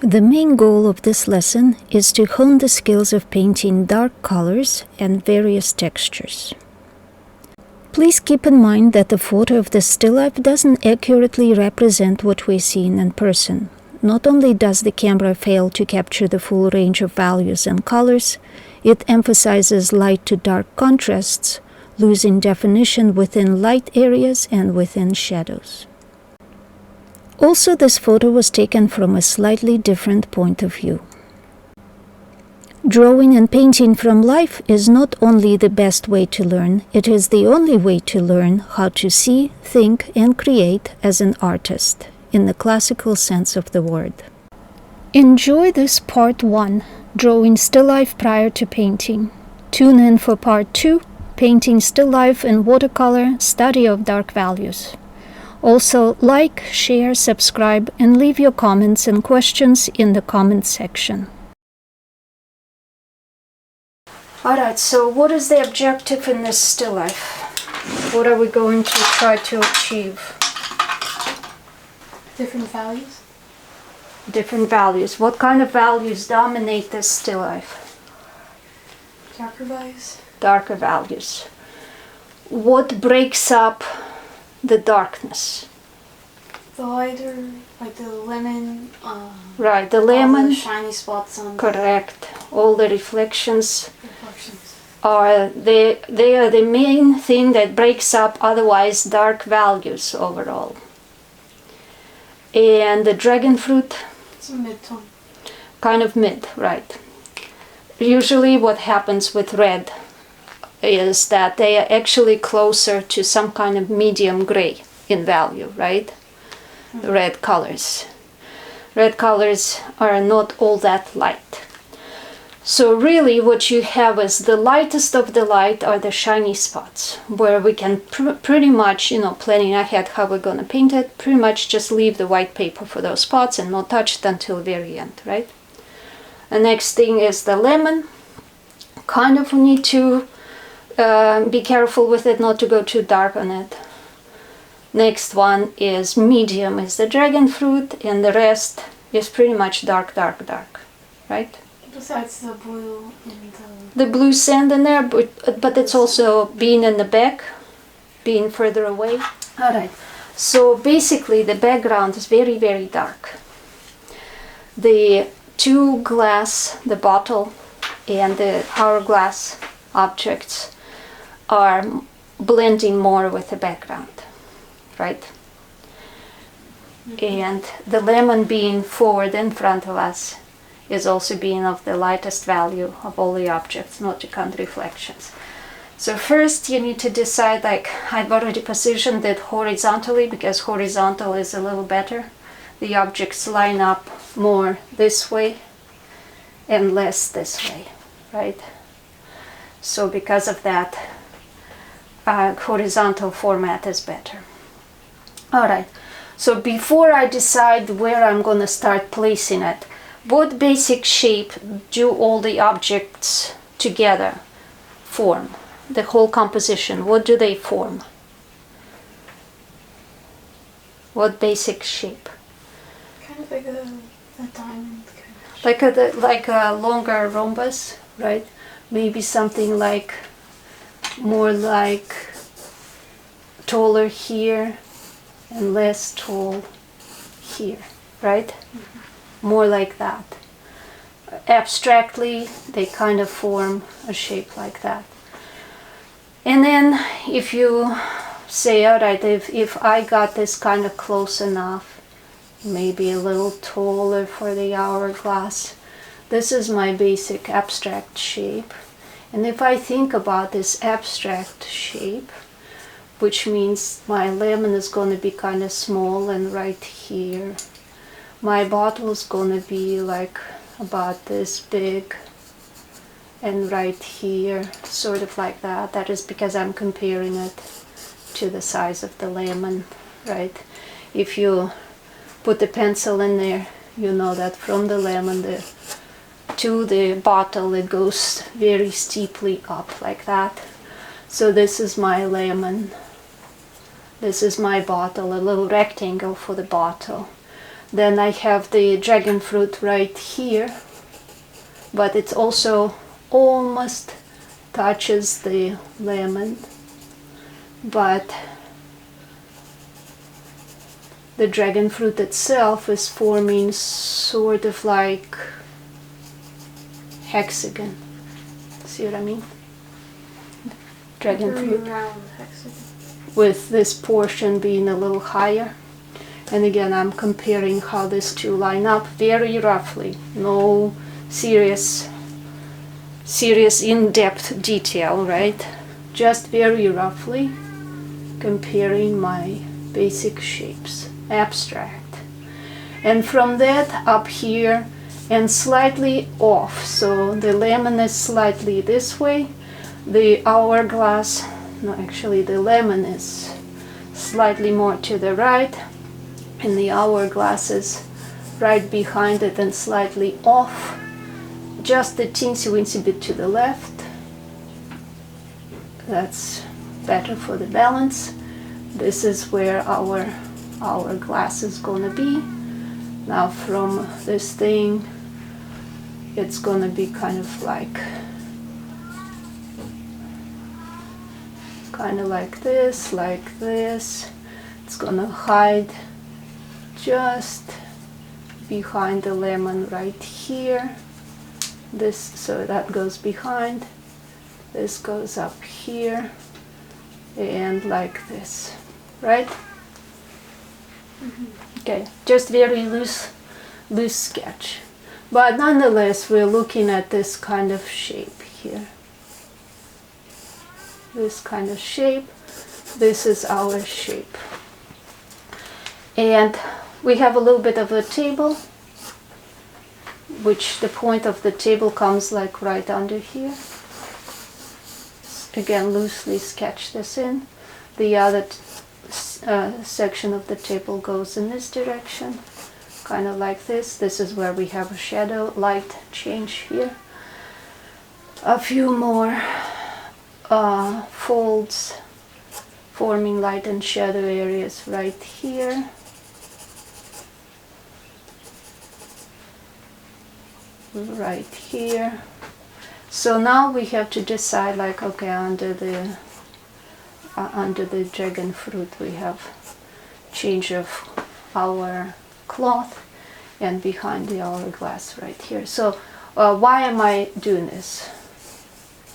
The main goal of this lesson is to hone the skills of painting dark colors and various textures. Please keep in mind that the photo of the still life doesn't accurately represent what we're seeing in person. Not only does the camera fail to capture the full range of values and colors, it emphasizes light to dark contrasts, losing definition within light areas and within shadows. Also, this photo was taken from a slightly different point of view. Drawing and painting from life is not only the best way to learn, it is the only way to learn how to see, think, and create as an artist, in the classical sense of the word. Enjoy this part 1, drawing still life prior to painting. Tune in for part 2, painting still life in watercolor, study of dark values. Also, like, share, subscribe, and leave your comments and questions in the comments section. Alright, so what is the objective in this still life? What are we going to try to achieve? Different values. Different values. What kind of values dominate this still life? Darker values. Darker values. What breaks up the darkness? The lighter, like the lemon. Right, the lemon. All the shiny spots on. Correct. All the reflections are they are the main thing that breaks up otherwise dark values overall. And the dragon fruit. It's a mid-tone. Kind of mid, right. Usually what happens with red is that they are actually closer to some kind of medium gray in value, right? Mm-hmm. Red colors. Red colors are not all that light. So really what you have is the lightest of the light are the shiny spots, where we can pretty much, planning ahead how we're going to paint it, pretty much just leave the white paper for those spots and not touch it until the very end, right? The next thing is the lemon. Kind of need to be careful with it, not to go too dark on it. Next one is medium, is the dragon fruit, and the rest is pretty much dark, dark, dark, right? Besides the blue and the blue sand in there, but it's also being in the back, being further away. Alright, so basically the background is very, very dark. The two glass, the bottle and the hourglass objects are blending more with the background, right? Mm-hmm. And the lemon being forward in front of us is also being of the lightest value of all the objects, not to count reflections. So first you need to decide, like I've already positioned it horizontally because horizontal is a little better. The objects line up more this way and less this way, right? So because of that, horizontal format is better. Alright, so before I decide where I'm going to start placing it, what basic shape do all the objects together form? The whole composition, what do they form? What basic shape? Kind of like a diamond kind of. Like a longer rhombus, right? Maybe something like more like taller here and less tall here, right? Mm-hmm. More like that. Abstractly, they kind of form a shape like that. And then if you say, alright, if I got this kind of close enough, maybe a little taller for the hourglass, this is my basic abstract shape. And if I think about this abstract shape, which means my lemon is going to be kind of small and right here. My bottle is going to be like about this big and right here, sort of like that. That is because I'm comparing it to the size of the lemon, right? If you put the pencil in there, you know that from the lemon to the bottle it goes very steeply up like that. So this is my lemon. This is my bottle, a little rectangle for the bottle. Then I have the dragon fruit right here, but it's also almost touches the lemon, but the dragon fruit itself is forming sort of like hexagon. See what I mean? Dragon Very fruit round hexagon. with this portion being a little higher. And again, I'm comparing how these two line up very roughly. No serious in-depth detail, right? Just very roughly comparing my basic shapes, abstract. And from that up here and slightly off, so the lemon is slightly this way, the hourglass, no, actually the lemon is slightly more to the right, and the hourglass is right behind it and slightly off, just a teensy-weensy bit to the left. That's better for the balance. This is where our hourglass is gonna be. Now from this thing, it's gonna be kind of like this, like this. It's gonna hide just behind the lemon right here. This, so that goes behind. This goes up here and like this, right? Okay, just very loose sketch. But nonetheless, we're looking at this kind of shape here. This kind of shape. This is our shape. And we have a little bit of a table, which the point of the table comes like right under here. Again, loosely sketch this in. The other section of the table goes in this direction, kind of like this. This is where we have a shadow light change here. A few more folds forming light and shadow areas right here. Right here. So now we have to decide, like, okay, under the dragon fruit we have change of our cloth, and behind the hourglass right here. So why am I doing this?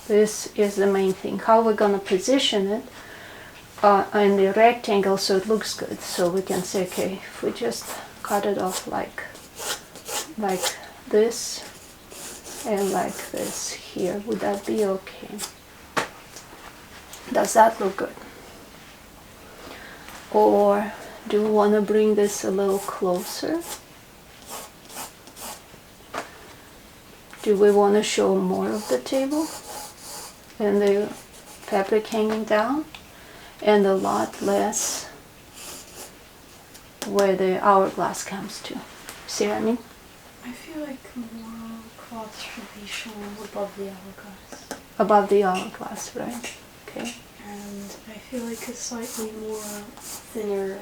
This is the main thing. How we're gonna position it in the rectangle so it looks good. So we can say, okay, if we just cut it off like this and like this here, would that be okay? Does that look good? Or do we want to bring this a little closer? Do we want to show more of the table and the fabric hanging down, and a lot less where the hourglass comes to? See what I mean? I feel like more cloth should be shown above the hourglass. Above the hourglass, right? Okay. And I feel like a slightly more thinner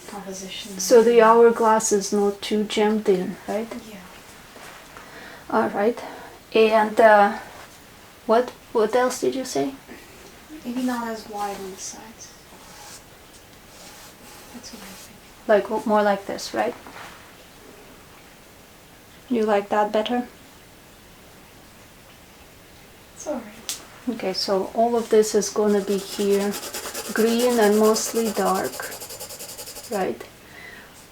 composition. So the hourglass is not too jammed in, right? Yeah. All right. And what else did you say? Maybe not as wide on the sides. That's what I think. Like more like this, right? You like that better? It's alright. Okay, so all of this is going to be here, green and mostly dark, right?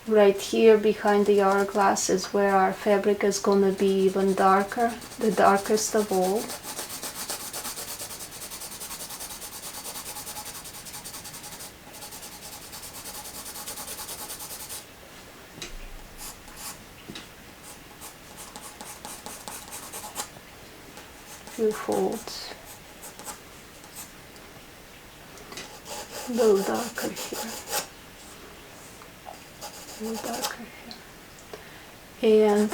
Right here behind the hourglass is where our fabric is going to be even darker, the darkest of all. Few folds. A little darker here. A little darker here. And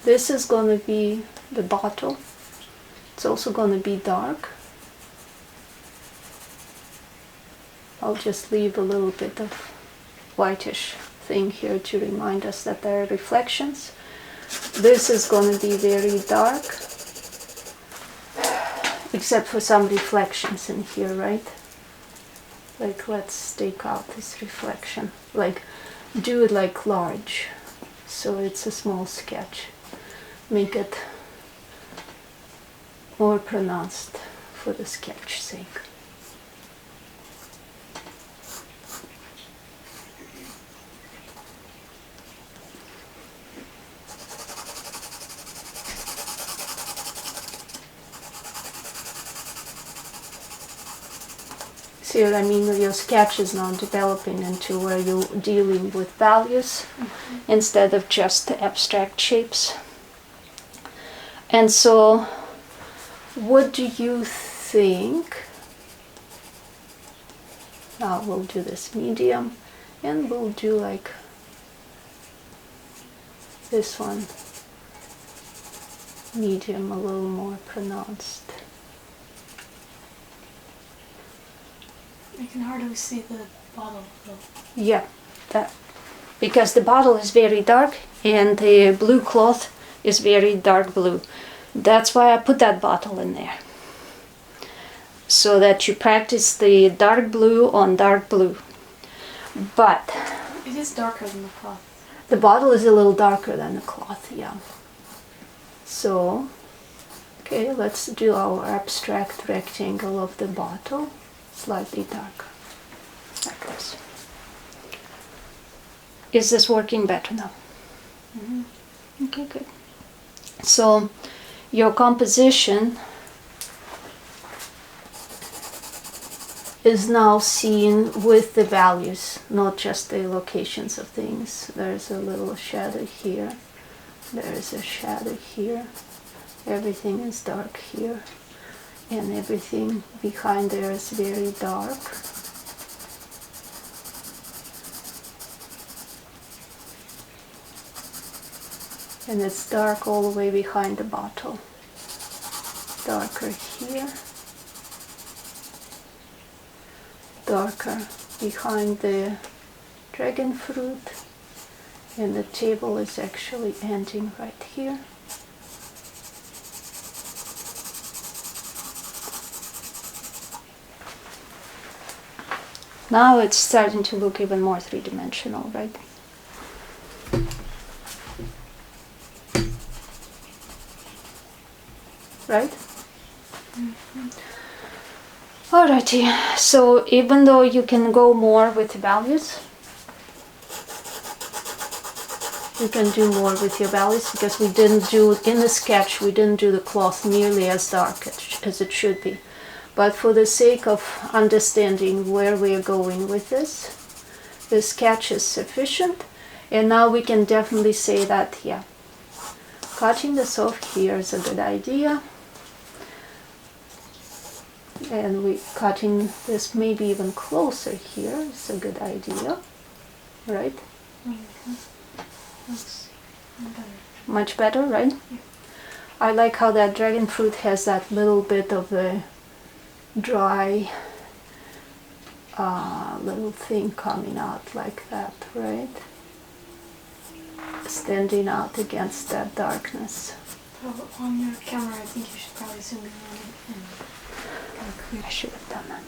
this is going to be the bottle. It's also going to be dark. I'll just leave a little bit of whitish thing here to remind us that there are reflections. This is going to be very dark, except for some reflections in here, right? Like, let's take out this reflection. Like, do it like large, so it's a small sketch. Make it more pronounced for the sketch sake. See what I mean? Your sketch is now developing into where you're dealing with values instead of just abstract shapes. And so, what do you think? Now we'll do this medium, and we'll do like this one, medium, a little more pronounced. I can hardly see the bottle though. Yeah, that, because the bottle is very dark and the blue cloth is very dark blue. That's why I put that bottle in there, so that you practice the dark blue on dark blue. But it is darker than the cloth. The bottle is a little darker than the cloth, yeah. So, okay, let's do our abstract rectangle of the bottle. Slightly darker, like this. Is this working better now? Mm-hmm. Okay, good. So your composition is now seen with the values, not just the locations of things. There's a little shadow here. There's a shadow here. Everything is dark here. And everything behind there is very dark. And it's dark all the way behind the bottle. Darker here. Darker behind the dragon fruit. And the table is actually ending right here. Now it's starting to look even more three-dimensional, right? Right? Mm-hmm. Alrighty, so even though you can go more with values, you can do more with your values, because we didn't do, in the sketch, we didn't do the cloth nearly as dark as it should be. But for the sake of understanding where we are going with this, the sketch is sufficient. And now we can definitely say that, yeah, cutting this off here is a good idea. And we cutting this maybe even closer here is a good idea, right? Mm-hmm. That's better. Much better, right? Yeah. I like how that dragon fruit has that little bit of a dry little thing coming out like that, right? Standing out against that darkness. Well, on your camera, I think you should probably zoom in on it and kind of clear. I should have done that.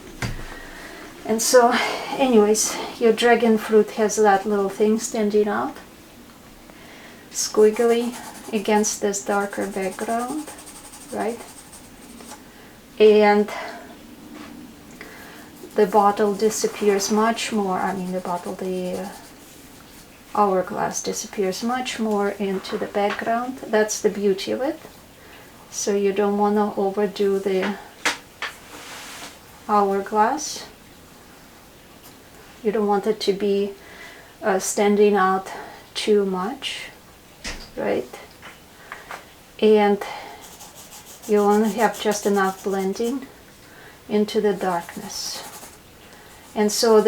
And so, anyways, your dragon fruit has that little thing standing out, squiggly against this darker background, right? And the bottle disappears much more, the hourglass disappears much more into the background. That's the beauty of it. So you don't want to overdo the hourglass. You don't want it to be standing out too much, right? And you want to have just enough blending into the darkness. And so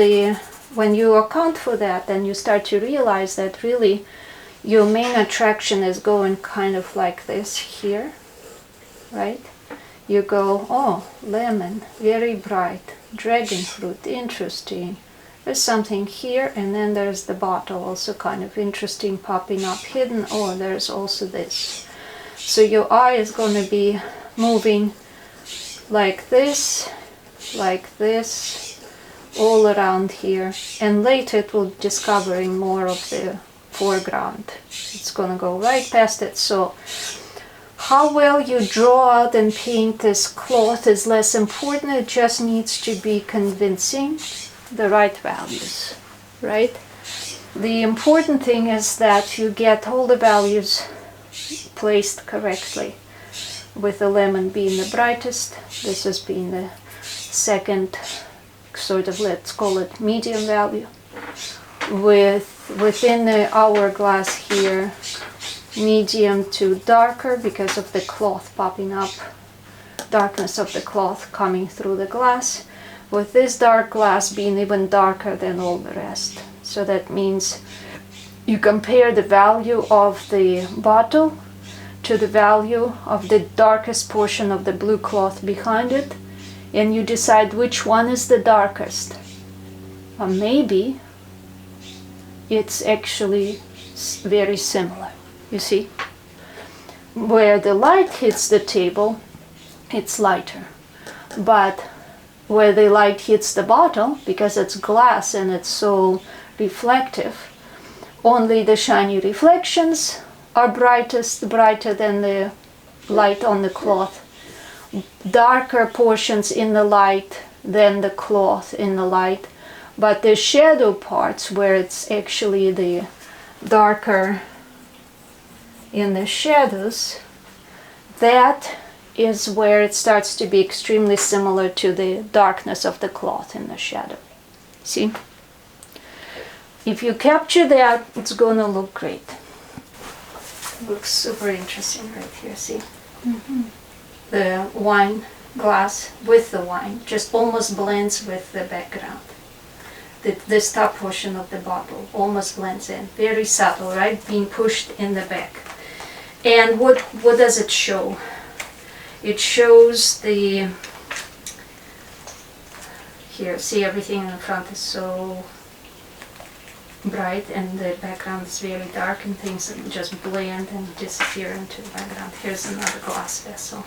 when you account for that, then you start to realize that really your main attraction is going kind of like this here, right? You go, oh, lemon, very bright, dragon fruit, interesting. There's something here, and then there's the bottle, also kind of interesting, popping up hidden. Oh, there's also this. So your eye is going to be moving like this, all around here, and later it will discovering more of the foreground. It's going to go right past it. So how well you draw out and paint this cloth is less important. It just needs to be convincing, the right values, right? The important thing is that you get all the values placed correctly, with the lemon being the brightest, this is being the second, sort of, let's call it medium value, within the hourglass here, medium to darker because of the cloth popping up, darkness of the cloth coming through the glass, with this dark glass being even darker than all the rest. So that means you compare the value of the bottle to the value of the darkest portion of the blue cloth behind it, and you decide which one is the darkest. Or maybe it's actually very similar. You see? Where the light hits the table, it's lighter. But where the light hits the bottle, because it's glass and it's so reflective, only the shiny reflections are brighter than the light on the cloth. Darker portions in the light than the cloth in the light. But the shadow parts, where it's actually the darker in the shadows, that is where it starts to be extremely similar to the darkness of the cloth in the shadow. See? If you capture that, it's going to look great. Looks super interesting right here, see? Mm-hmm. The wine glass with the wine just almost blends with the background. This top portion of the bottle almost blends in. Very subtle, right? Being pushed in the back. And what does it show? It shows the, here, see, everything in the front is so bright and the background is very dark, and things just blend and disappear into the background. Here's another glass vessel.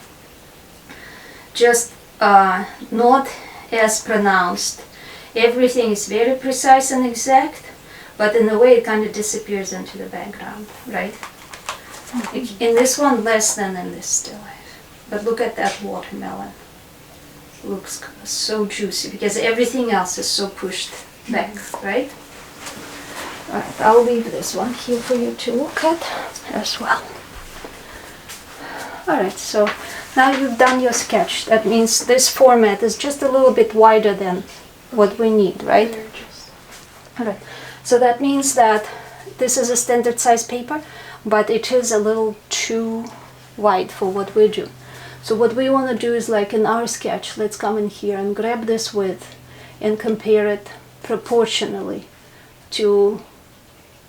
Just not as pronounced. Everything is very precise and exact, but in a way it kind of disappears into the background, right? Mm-hmm. In this one less than in this still life. But look at that watermelon. Looks so juicy because everything else is so pushed back, right? Alright, I'll leave this one here for you to look at as well. Alright, so now you've done your sketch. That means this format is just a little bit wider than what we need, right? Alright, so that means that this is a standard size paper, but it is a little too wide for what we do. So what we want to do is, like in our sketch, let's come in here and grab this width and compare it proportionally to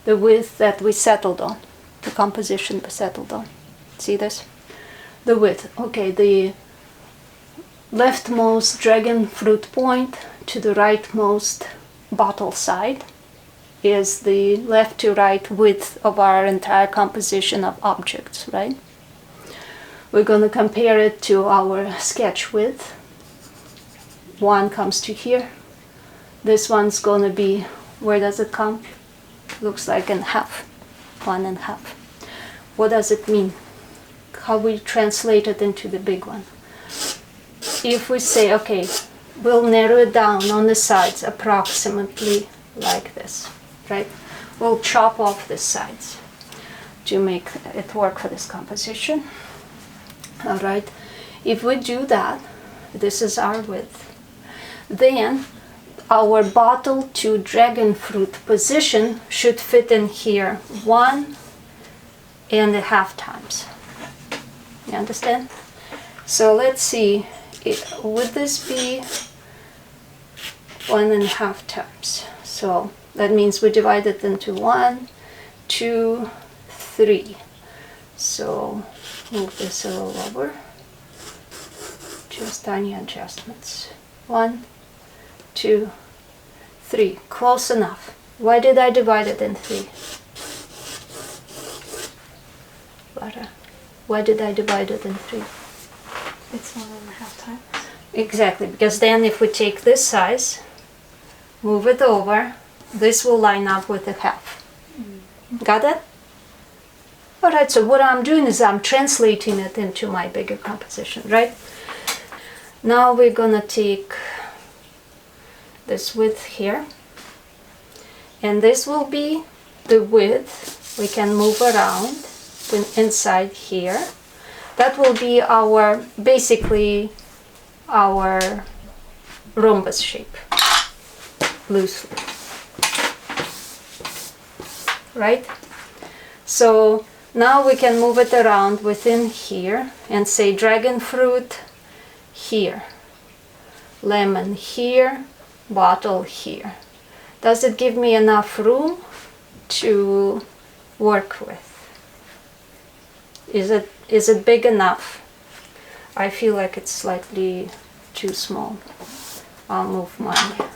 the width that we settled on, the composition we settled on. See this? The width. Okay, the leftmost dragon fruit point to the rightmost bottle side is the left to right width of our entire composition of objects, right? We're going to compare it to our sketch width. One comes to here. This one's going to be, where does it come? Looks like in half, 1.5. What does it mean? How we translate it into the big one? If we say, okay, we'll narrow it down on the sides approximately like this, right? We'll chop off the sides to make it work for this composition. All right, if we do that, this is our width, then our bottle to dragon fruit position should fit in here 1.5 times. You understand? So let's see, would this be 1.5 times? So that means we divide it into 1, 2, 3. So move this a little over. Just tiny adjustments. 1, 2, 3. Close enough. Why did I divide it in 3? Why did I divide it in 3? It's 1.5 times. Exactly, because then if we take this size, move it over, this will line up with the half. Got it? Alright, so what I'm doing is I'm translating it into my bigger composition, right? Now we're gonna take this width here, and this will be the width we can move around inside here. That will be our, basically, our rhombus shape, loosely, right? So now we can move it around within here and say dragon fruit here, lemon here, bottle here. Does it give me enough room to work with? Is it big enough? I feel like it's slightly too small. I'll move mine.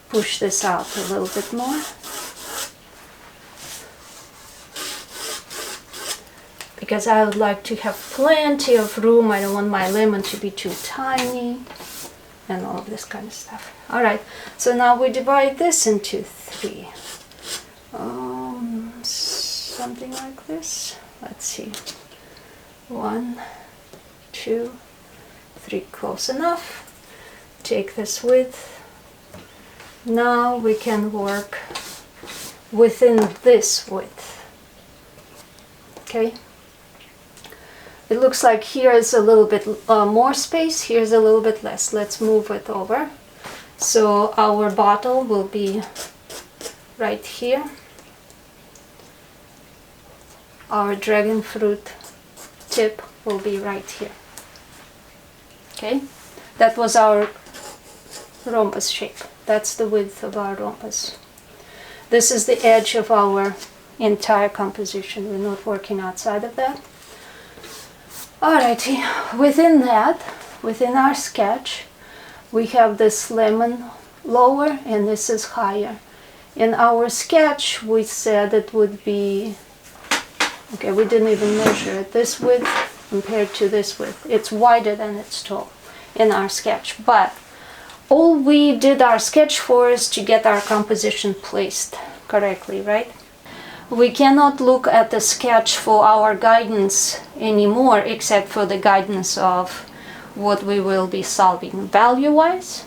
Push this out a little bit more. Because I would like to have plenty of room. I don't want my lemon to be too tiny and all of this kind of stuff. Alright, so now we divide this into 3. Something like this. Let's see. 1, 2, 3, close enough. Take this width. Now we can work within this width. Okay? It looks like here is a little bit more space, here's a little bit less. Let's move it over. So our bottle will be right here. Our dragon fruit tip will be right here. Okay, that was our rhombus shape. That's the width of our rhombus. This is the edge of our entire composition. We're not working outside of that. Alrighty, within that, within our sketch, we have this lemon lower and this is higher. In our sketch, we said it would be, okay, we didn't even measure it, this width compared to this width. It's wider than it's tall in our sketch, but all we did our sketch for is to get our composition placed correctly, right? We cannot look at the sketch for our guidance anymore, except for the guidance of what we will be solving value-wise.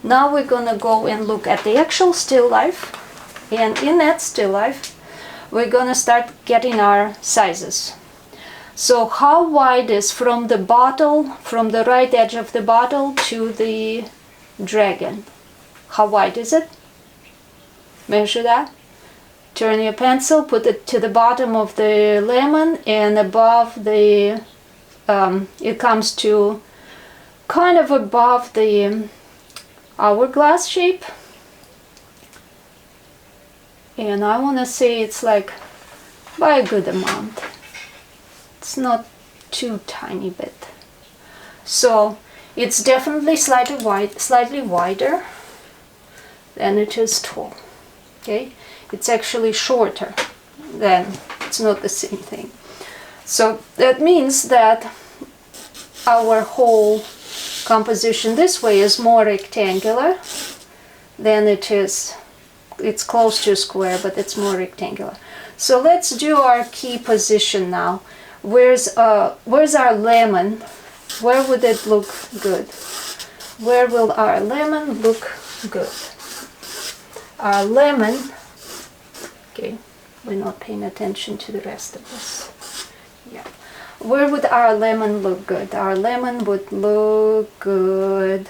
Now we're gonna go and look at the actual still life, and in that still life, we're gonna start getting our sizes. So how wide is from the bottle, from the right edge of the bottle to the dragon? How wide is it? Measure that. Turn your pencil, put it to the bottom of the lemon, and above the, it comes to kind of above the hourglass shape. And I want to say it's like by a good amount. It's not too tiny bit. So it's definitely slightly wider than it is tall. Okay, it's actually shorter than, it's not the same thing. So that means that our whole composition this way is more rectangular than it is, it's close to a square, but it's more rectangular. So let's do our key position now. Where's our lemon? Where would it look good? Where will our lemon look good? Our lemon, okay, we're not paying attention to the rest of this. Yeah. Where would our lemon look good? Our lemon would look good.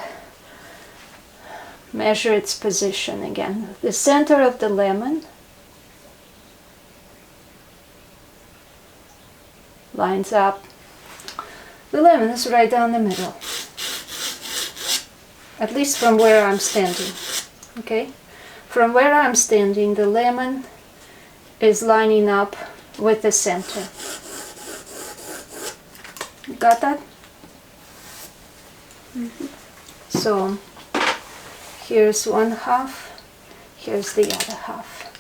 Measure its position again. The center of the lemon lines up. The lemon is right down the middle. At least from where I'm standing. Okay? From where I'm standing, the lemon is lining up with the center. Got that? Mm-hmm. So Here's one half, here's the other half.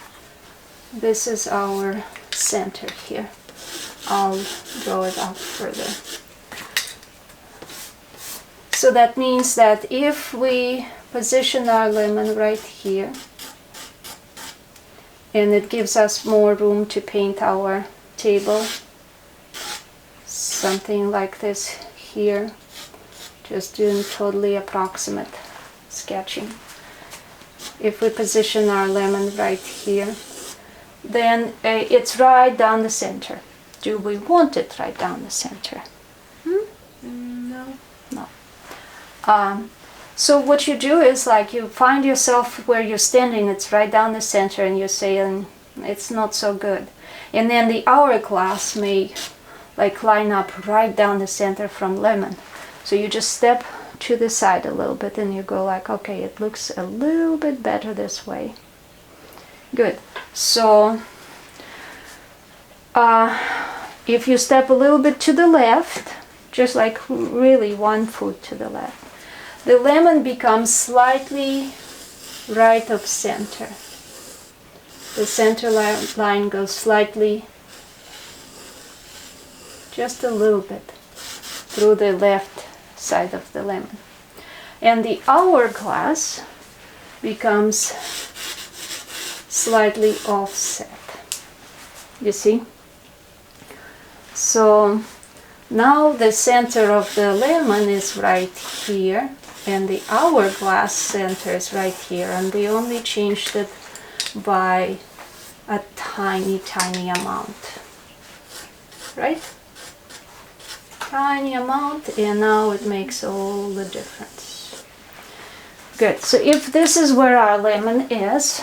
This is our center here. I'll draw it out further. So that means that if we position our lemon right here, and it gives us more room to paint our table, something like this here, just doing totally approximate sketching. If we position our lemon right here, then it's right down the center. Do we want it right down the center? No. No. So what you do is, like, you find yourself where you're standing, it's right down the center, and you're saying it's not so good. And then the hourglass may like line up right down the center from lemon. So you just step to the side a little bit and you go like, okay, it looks a little bit better this way. Good. So if you step a little bit to the left, just like really 1 foot to the left, the lemon becomes slightly right of center. The center line goes slightly, just a little bit, through the left side of the lemon. And the hourglass becomes slightly offset. You see? So now the center of the lemon is right here, and the hourglass center is right here, and they only changed it by a tiny, tiny amount. Right? Tiny amount, and now it makes all the difference. Good. So if this is where our lemon is,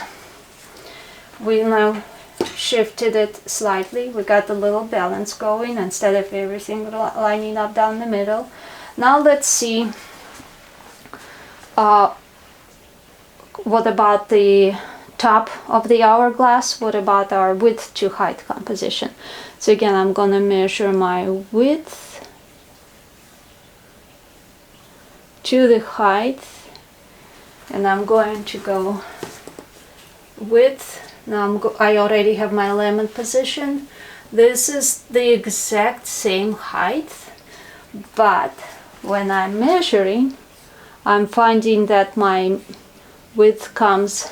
we now shifted it slightly. We got a little balance going instead of everything lining up down the middle. Now let's see what about the top of the hourglass? What about our width to height composition? So again, I'm going to measure my width to the height, and I'm going to go width. Now I already have my lemon position. This is the exact same height, but when I'm measuring, I'm finding that my width comes,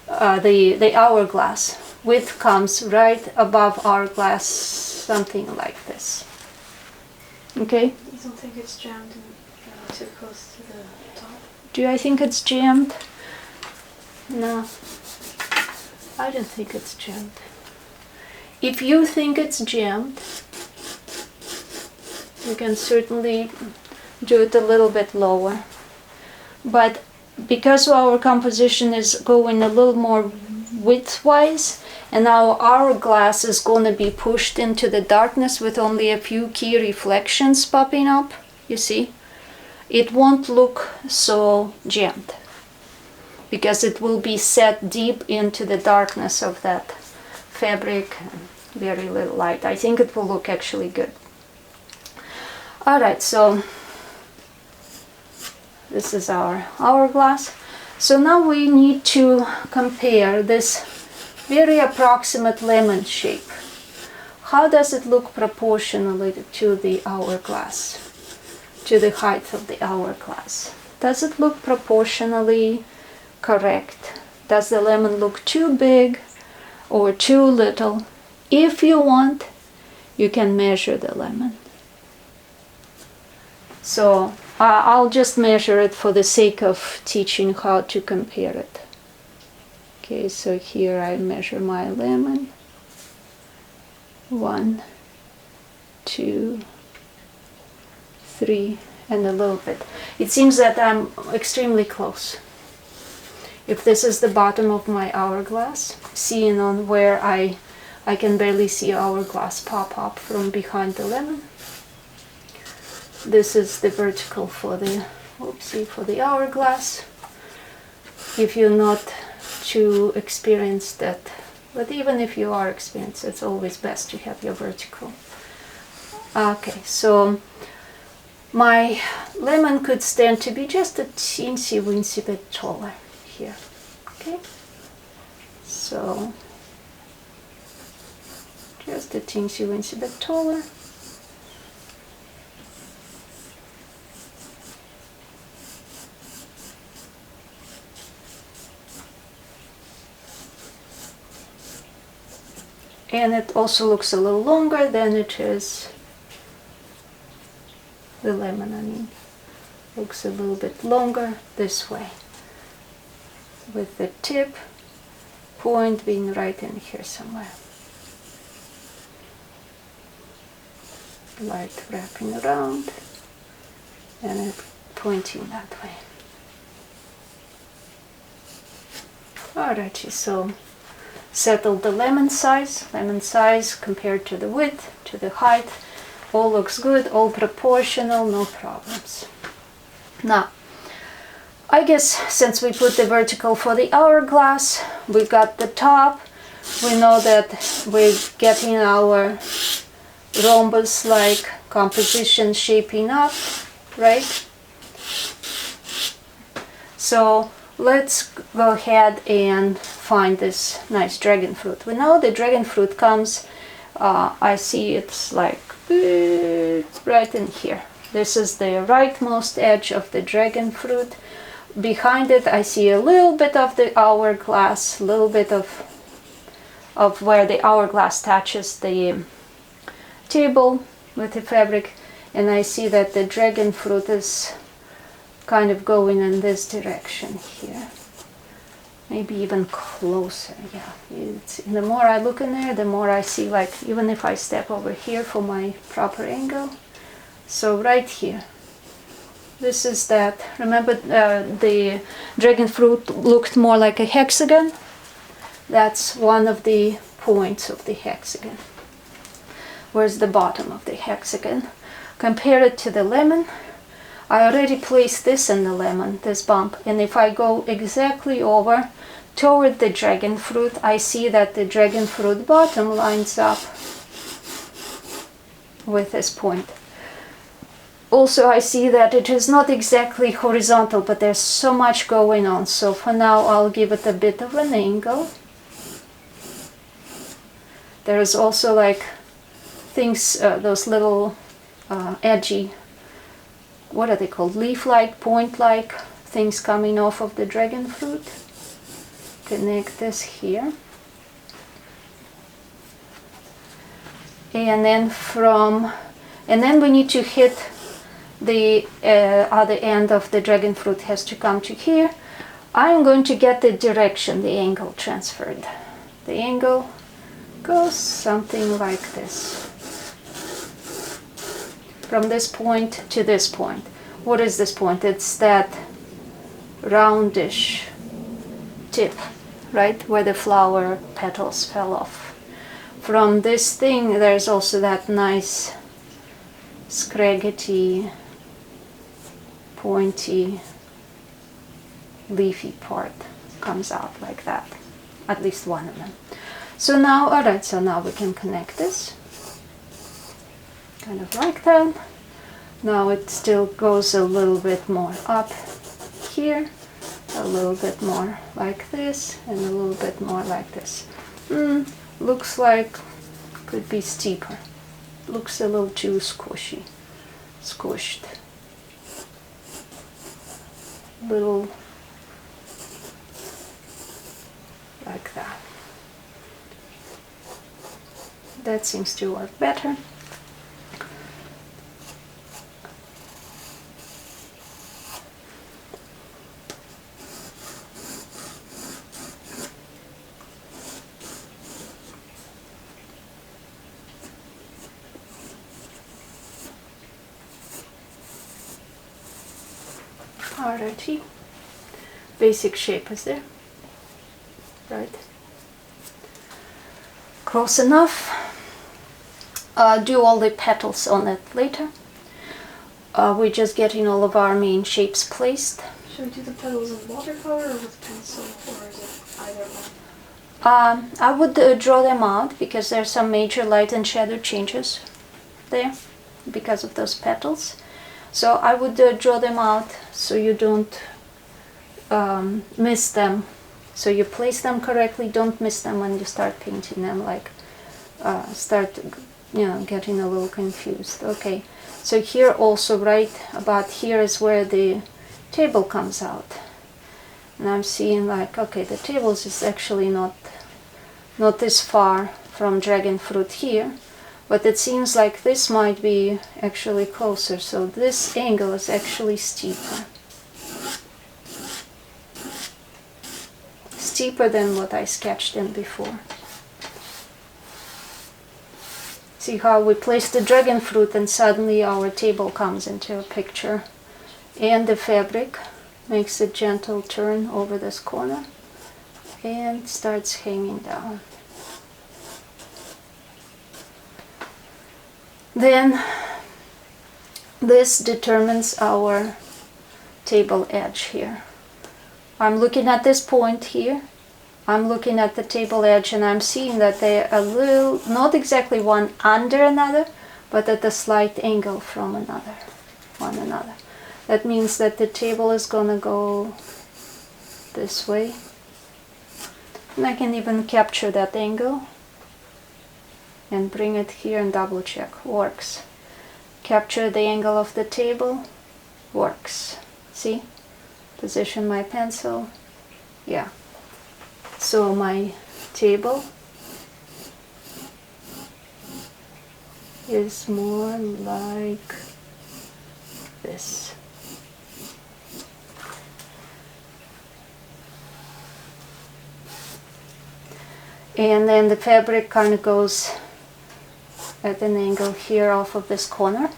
the hourglass width comes right above hourglass, something like this. Okay? You don't think it's jammed too close to the top? Do I think it's jammed? No. I don't think it's jammed. If you think it's jammed, you can certainly do it a little bit lower. But because our composition is going a little more width-wise, and our hourglass is going to be pushed into the darkness with only a few key reflections popping up, you see, it won't look so jammed, because it will be set deep into the darkness of that fabric, very little light. I think it will look actually good. Alright, so this is our hourglass. So now we need to compare this very approximate lemon shape. How does it look proportionally to the hourglass, to the height of the hourglass? Does it look proportionally correct? Does the lemon look too big or too little? If you want, you can measure the lemon. So I'll just measure it for the sake of teaching how to compare it. Okay, so here I measure my lemon. 1, 2, 3, and a little bit. It seems that I'm extremely close. If this is the bottom of my hourglass, seeing on where I can barely see hourglass pop up from behind the lemon. This is the vertical for the, for the hourglass. If you're not too experienced at, but even if you are experienced, it's always best to have your vertical. Okay, so my lemon could stand to be just a teensy weensy bit taller here. Okay, so just a teensy weensy bit taller. And it also looks a little longer than it is the lemon, I mean. Looks a little bit longer this way, with the tip point being right in here somewhere. Light wrapping around and it pointing that way. Alrighty, so settled the lemon size compared to the width, to the height, all looks good, all proportional, no problems. Now, I guess since we put the vertical for the hourglass, we got the top, we know that we're getting our rhombus-like composition shaping up, right? So let's go ahead and find this nice dragon fruit. We know the dragon fruit comes, I see it's like right in here. This is the rightmost edge of the dragon fruit. Behind it I see a little bit of the hourglass, a little bit of where the hourglass touches the table with the fabric, and I see that the dragon fruit is kind of going in this direction here. Maybe even closer, yeah. The more I look in there, the more I see, like, even if I step over here for my proper angle. So right here, this is that. Remember the dragon fruit looked more like a hexagon? That's one of the points of the hexagon. Where's the bottom of the hexagon? Compare it to the lemon. I already placed this in the lemon, this bump, and if I go exactly over toward the dragon fruit, I see that the dragon fruit bottom lines up with this point. Also, I see that it is not exactly horizontal, but there's so much going on, so for now I'll give it a bit of an angle. There is also like things, those little edgy, what are they called, leaf-like, point-like things coming off of the dragon fruit. Connect this here. And then we need to hit the other end of the dragon fruit, has to come to here. I'm going to get the direction, the angle transferred. The angle goes something like this. From this point to this point. What is this point? It's that roundish tip, right? Where the flower petals fell off. From this thing, there's also that nice scraggly, pointy, leafy part comes out like that. At least one of them. So now, alright, so now we can connect this. Kind of like that. Now it still goes a little bit more up here, a little bit more like this, and a little bit more like this. Looks like could be steeper. Looks a little too squished. Little like that. That seems to work better. Alrighty, basic shape is there, right? Close enough. Do all the petals on it later. We're just getting all of our main shapes placed. Should we do the petals in watercolor or with pencil, or is it either one? I would draw them out because there's some major light and shadow changes there because of those petals. So I would draw them out so you don't miss them. So you place them correctly, don't miss them when you start painting them, like start getting a little confused. Okay, so here also right about here is where the table comes out. And I'm seeing like, okay, the table is actually not this far from dragon fruit here, but it seems like this might be actually closer, so this angle is actually steeper. Steeper than what I sketched in before. See how we place the dragon fruit and suddenly our table comes into a picture. And the fabric makes a gentle turn over this corner and starts hanging down. Then this determines our table edge here. I'm looking at this point here. I'm looking at the table edge and I'm seeing that they're a little, not exactly one under another, but at a slight angle from one another. That means that the table is gonna go this way. And I can even capture that angle and bring it here and double check. Works. Capture the angle of the table. Works. See? Position my pencil. Yeah. So my table is more like this. And then the fabric kind of goes at an angle here off of this corner.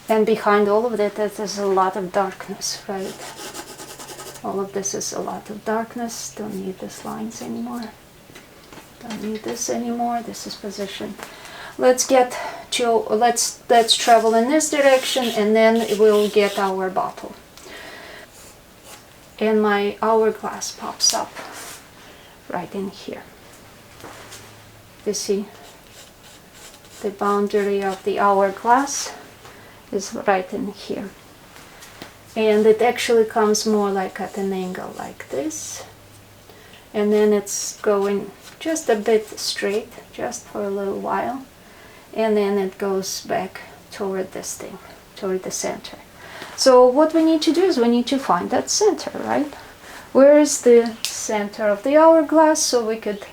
And behind all of that, there's a lot of darkness, right? All of this is a lot of darkness. Don't need these lines anymore. Don't need this anymore. This is position. Let's travel in this direction and then we'll get our bottle. And my hourglass pops up right in here. You see? The boundary of the hourglass is right in here. And it actually comes more like at an angle like this. And then it's going just a bit straight, just for a little while. And then it goes back toward this thing, toward the center. So what we need to do is we need to find that center, right? Where is the center of the hourglass so we could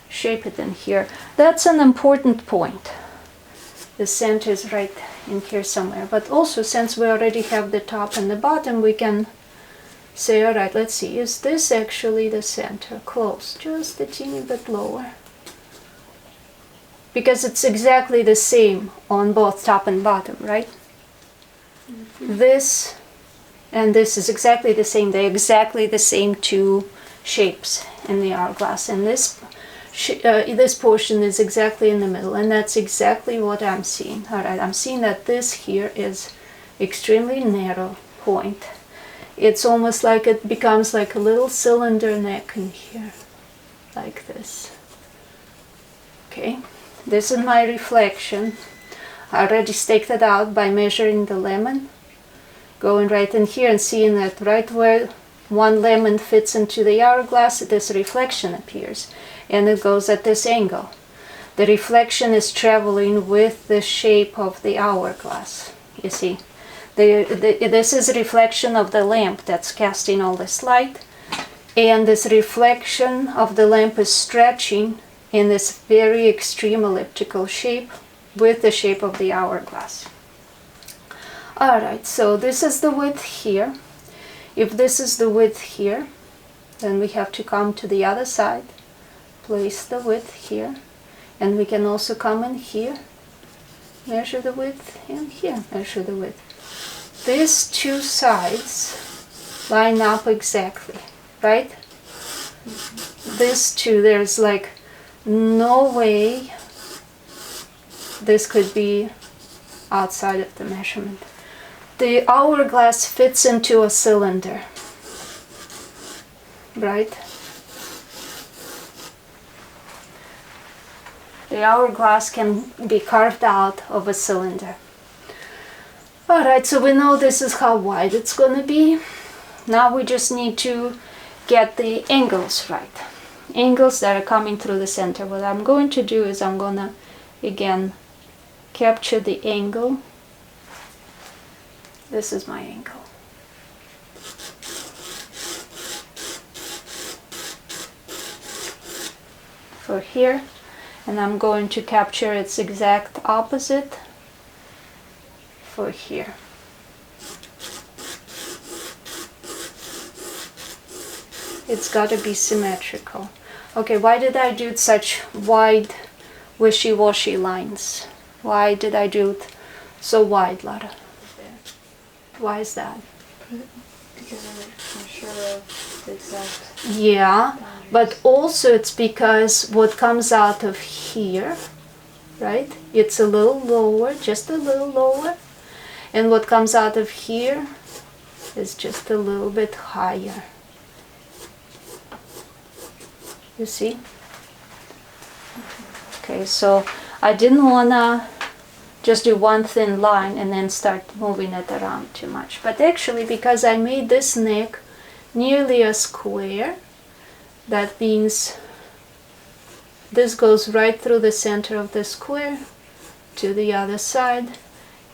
shape it in here? That's an important point. The center is right in here somewhere. But also, since we already have the top and the bottom, we can say, all right, let's see, is this actually the center? Close, just a teeny bit lower. Because it's exactly the same on both top and bottom, right? Mm-hmm. This and this is exactly the same. They're exactly the same two shapes in the hourglass. And this portion is exactly in the middle, and that's exactly what I'm seeing. All right, I'm seeing that this here is extremely narrow point. It's almost like it becomes like a little cylinder neck in here, like this. Okay, this is my reflection. I already staked it out by measuring the lemon, going right in here and seeing that right where one lemon fits into the hourglass, this reflection appears. And it goes at this angle. The reflection is traveling with the shape of the hourglass. You see, this is a reflection of the lamp that's casting all this light, and this reflection of the lamp is stretching in this very extreme elliptical shape with the shape of the hourglass. Alright, so this is the width here. If this is the width here, then we have to come to the other side. Place the width here, and we can also come in here, measure the width, and here measure the width. These two sides line up exactly, right? These two, there's like no way this could be outside of the measurement. The hourglass fits into a cylinder, right? The hourglass can be carved out of a cylinder. Alright, so we know this is how wide it's gonna be. Now we just need to get the angles right. Angles that are coming through the center. What I'm going to do is I'm gonna again capture the angle. This is my angle. For here, and I'm going to capture its exact opposite for here. It's got to be symmetrical. Okay, why did I do such wide wishy-washy lines? Why did I do it so wide, Lara? Why is that? Because I'm sure of the exact. Yeah, but also it's because what comes out of here, right? It's a little lower, just a little lower. And what comes out of here is just a little bit higher. You see? Okay, so I didn't wanna just do one thin line and then start moving it around too much. But actually, because I made this neck nearly a square, that means this goes right through the center of the square to the other side,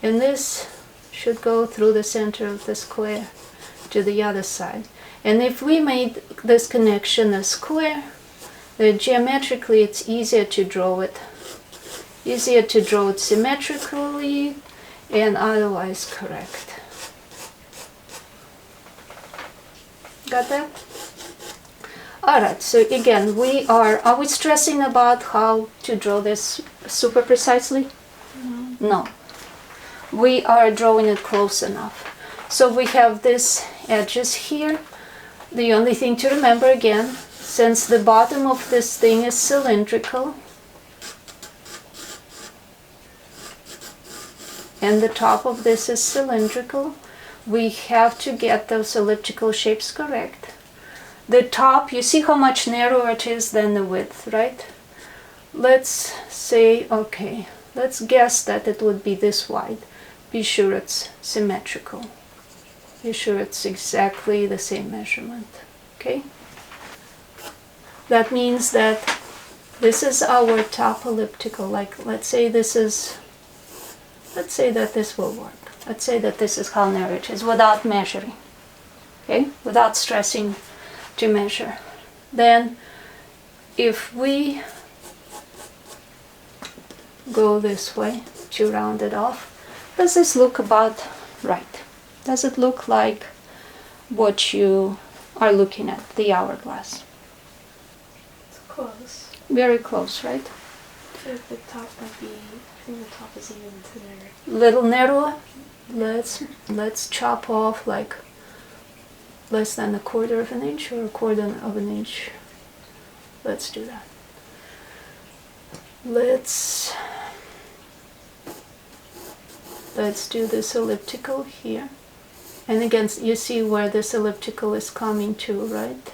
and this should go through the center of the square to the other side. And if we made this connection a square, then geometrically it's easier to draw it. Easier to draw it symmetrically and otherwise correct. Got that? Alright, so again, are we stressing about how to draw this super precisely? No. We are drawing it close enough. So we have this edges here. The only thing to remember again, since the bottom of this thing is cylindrical and the top of this is cylindrical, we have to get those elliptical shapes correct. The top, you see how much narrower it is than the width, right? Let's say, okay, let's guess that it would be this wide. Be sure it's symmetrical. Be sure it's exactly the same measurement, okay? That means that this is our top elliptical, like let's say that this will work. Let's say that this is how narrow it is without measuring, okay? Without stressing to measure. Then if we go this way to round it off, does this look about right? Does it look like what you are looking at, the hourglass? It's close. Very close, right? I feel like the top might be, I think the top is even thinner. Little narrower. Let's chop off like less than a quarter of an inch or a quarter of an inch. Let's do that. Let's do this elliptical here. And again, you see where this elliptical is coming to, right?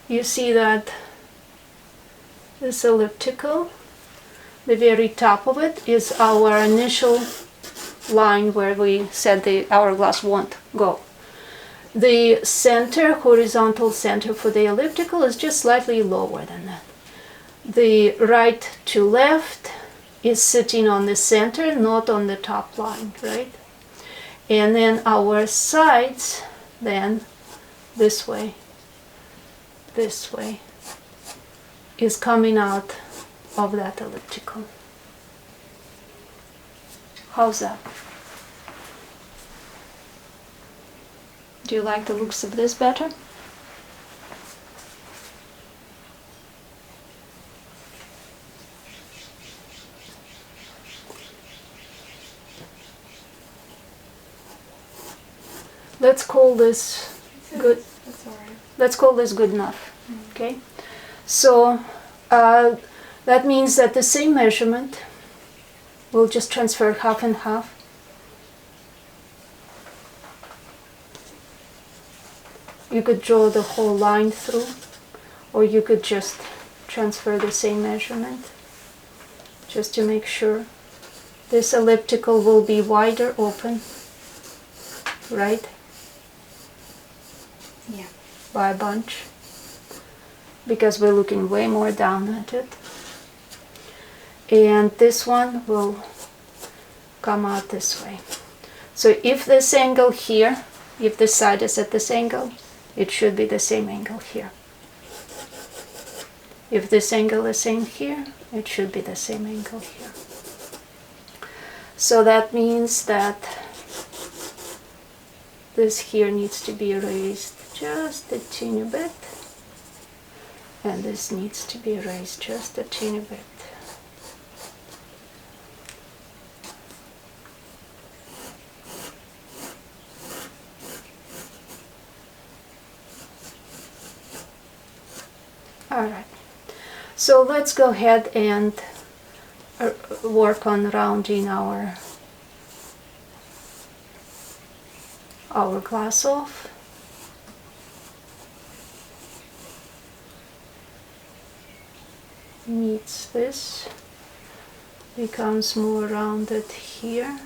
You see that this elliptical, the very top of it, is our initial line where we said the hourglass won't go. The center, horizontal center for the elliptical is just slightly lower than that. The right to left is sitting on the center, not on the top line, right? And then our sides, then this way, is coming out of that elliptical. How's that? Do you like the looks of this better? Let's call this good. That's alright. Let's call this good enough. Okay. So that means that the same measurement will just transfer half and half. You could draw the whole line through, or you could just transfer the same measurement just to make sure. This elliptical will be wider open, right? Yeah. By a bunch, because we're looking way more down at it. And this one will come out this way. So if this angle here, if this side is at this angle, it should be the same angle here. If this angle is in here, it should be the same angle here. So that means that this here needs to be raised just a teeny bit, and this needs to be raised just a teeny bit. Alright, so let's go ahead and work on rounding our glass off. Meets this, becomes more rounded here.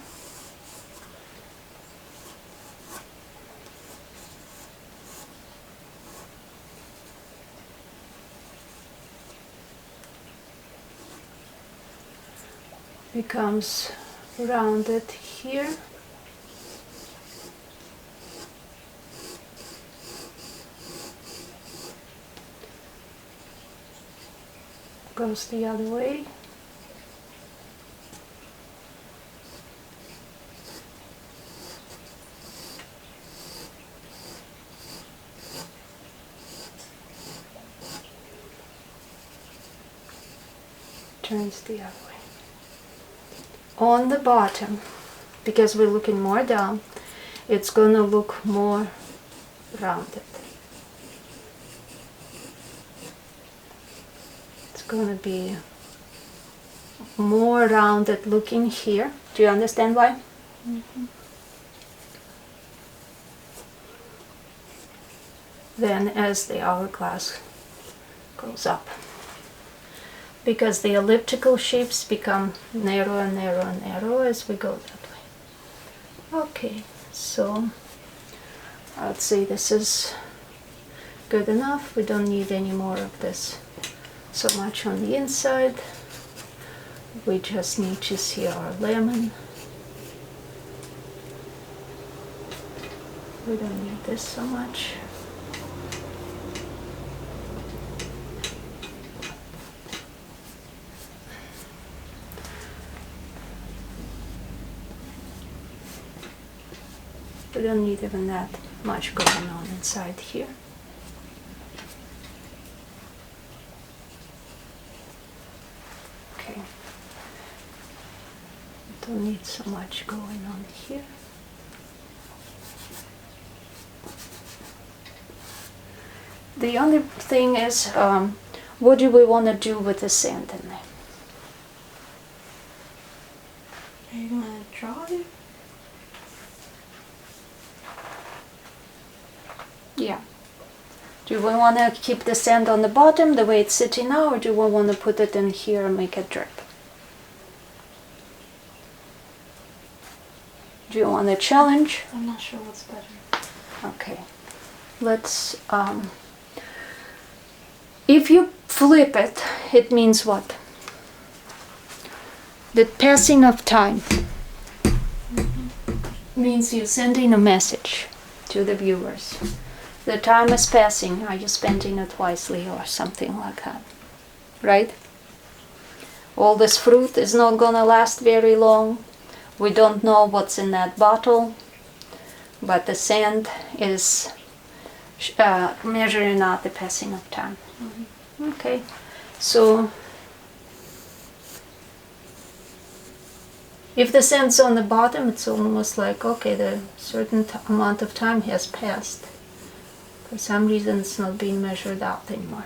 Becomes rounded here. Goes the other way. Turns the other way. On the bottom, because we're looking more down, it's gonna look more rounded. It's gonna be more rounded looking here. Do you understand why? Mm-hmm. Then as the hourglass goes up, because the elliptical shapes become narrow and narrow and narrow as we go that way. Okay, so I'd say this is good enough. We don't need any more of this so much on the inside. We just need to see our lemon. We don't need this so much. We don't need even that much going on inside here. Okay. Don't need so much going on here. The only thing is, what do we want to do with the sand in there? Are you gonna draw it? Yeah. Do we want to keep the sand on the bottom the way it's sitting now, or do we want to put it in here and make it drip? Do you want a challenge? I'm not sure what's better. Okay. Let's, if you flip it, it means what? The passing of time. Means you're sending a message to the viewers. The time is passing. Are you spending it wisely or something like that? Right? All this fruit is not gonna last very long. We don't know what's in that bottle, but the sand is measuring out the passing of time. Mm-hmm. Okay, so if the sand's on the bottom, it's almost like, okay, the certain amount of time has passed. For some reason, it's not being measured out anymore.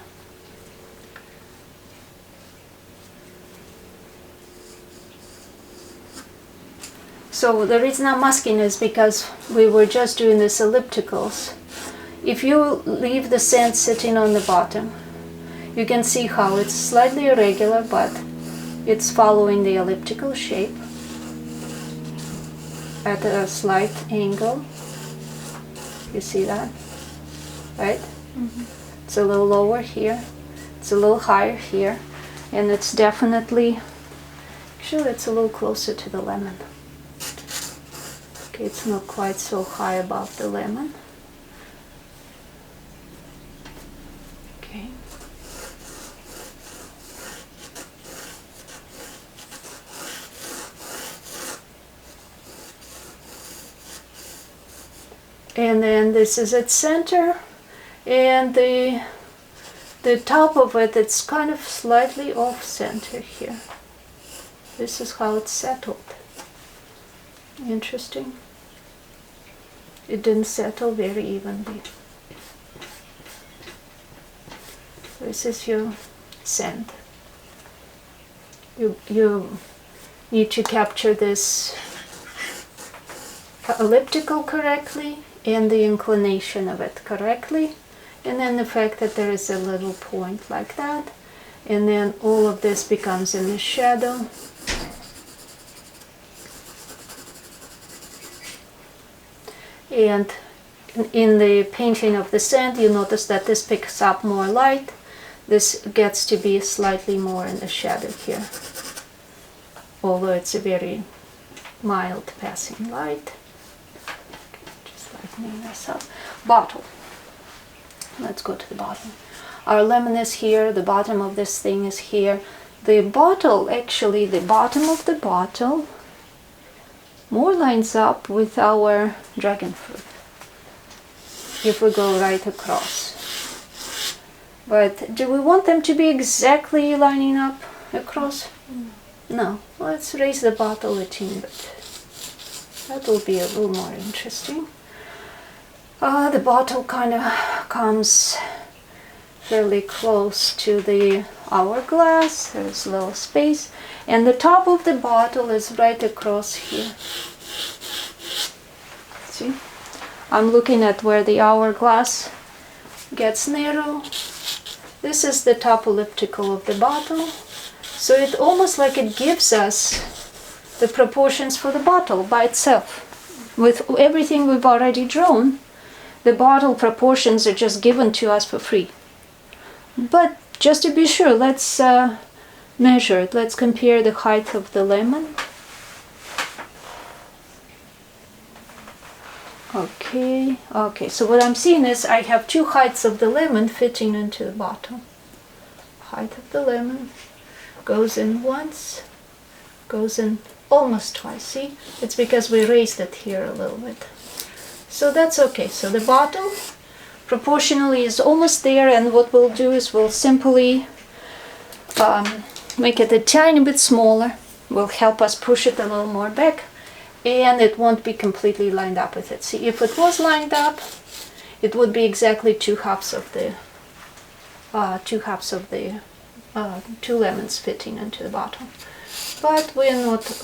So the reason I'm asking is because we were just doing this ellipticals. If you leave the sand sitting on the bottom You can see how it's slightly irregular, but it's following the elliptical shape at a slight angle. You see that? Right? Mm-hmm. It's a little lower here. It's a little higher here. And it's definitely, actually it's a little closer to the lemon. Okay, it's not quite so high above the lemon. Okay. And then this is its center, and the top of it, it's kind of slightly off center here. This is how it's settled. Interesting. It didn't settle very evenly. This is your sand. You need to capture this elliptical correctly and the inclination of it correctly, and then the fact that there is a little point like that, and then all of this becomes in the shadow. And in the painting of the sand, you notice that this picks up more light. This gets to be slightly more in the shadow here, although it's a very mild passing light. Just lightening this up. Bottle. Let's go to the bottom. Our lemon is here, the bottom of this thing is here. The bottle, actually, the bottom of the bottle more lines up with our dragon fruit if we go right across. But do we want them to be exactly lining up across? No. Let's raise the bottle a teeny bit. That will be a little more interesting. The bottle kind of comes fairly close to the hourglass. There's a little space. And the top of the bottle is right across here. See? I'm looking at where the hourglass gets narrow. This is the top elliptical of the bottle. So it almost like it gives us the proportions for the bottle by itself. With everything we've already drawn, the bottle proportions are just given to us for free. But just to be sure, let's measure it. Let's compare the height of the lemon. Okay, so what I'm seeing is I have two heights of the lemon fitting into the bottle. Height of the lemon goes in once, goes in almost twice. See, it's because we raised it here a little bit. So that's okay. So the bottle proportionally is almost there, and what we'll do is we'll simply make it a tiny bit smaller. Will help us push it a little more back, and it won't be completely lined up with it. See, if it was lined up, it would be exactly two halves of the two lemons fitting into the bottle. But we're not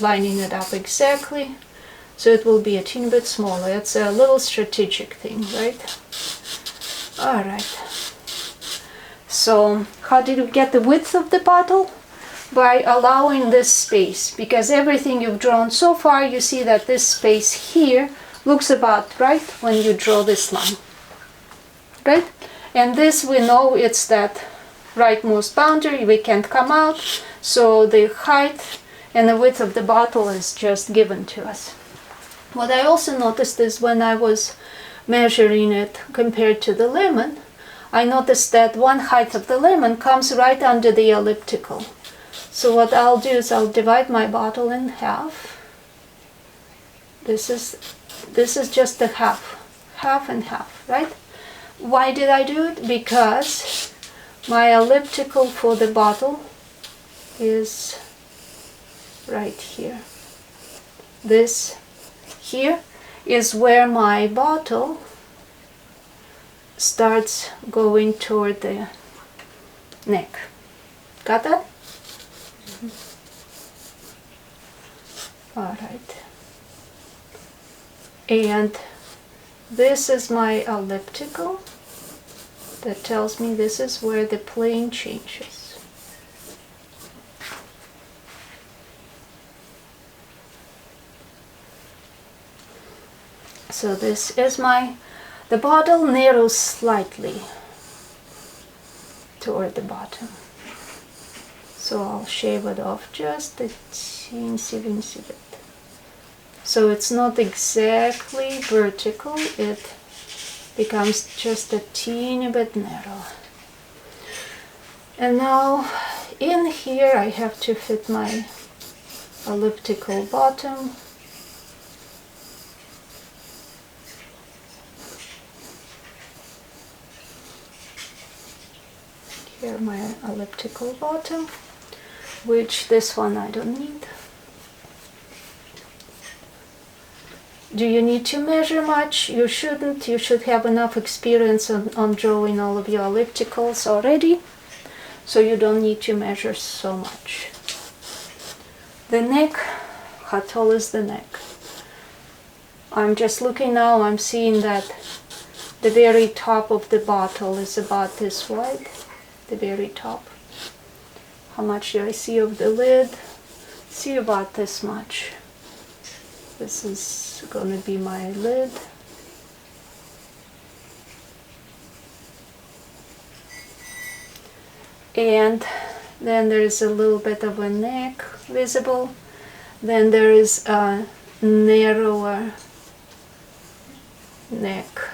lining it up exactly, so it will be a teeny bit smaller. It's a little strategic thing, right? All right. So how did we get the width of the bottle? By allowing this space, because everything you've drawn so far, you see that this space here looks about right when you draw this line, right? And this, we know it's that rightmost boundary, we can't come out, so the height and the width of the bottle is just given to us. What I also noticed is when I was measuring it compared to the lemon, I noticed that one height of the lemon comes right under the elliptical. So what I'll do is I'll divide my bottle in half. This is just the half and half, right? Why did I do it? Because my elliptical for the bottle is right here. This here is where my bottle starts going toward the neck. Got that? All right. And this is my elliptical that tells me this is where the plane changes. So this is the bottle narrows slightly toward the bottom. So I'll shave it off just a teensy bit. So it's not exactly vertical, it becomes just a teeny bit narrow. And now in here I have to fit my elliptical bottom. Here my elliptical bottom, which this one I don't need. Do you need to measure much? You shouldn't. You should have enough experience on drawing all of your ellipticals already, so you don't need to measure so much. The neck, how tall is the neck? I'm just looking now, I'm seeing that the very top of the bottle is about this wide, the very top. How much do I see of the lid? See about this much. This is going to be my lid. And then there is a little bit of a neck visible. Then there is a narrower neck,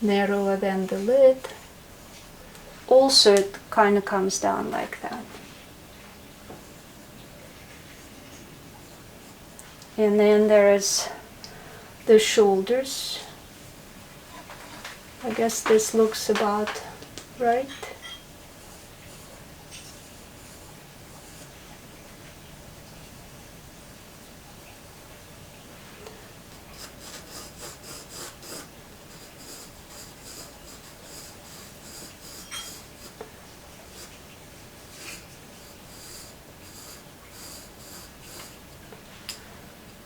narrower than the lid. Also it kind of comes down like that. And then there is the shoulders. I guess this looks about right.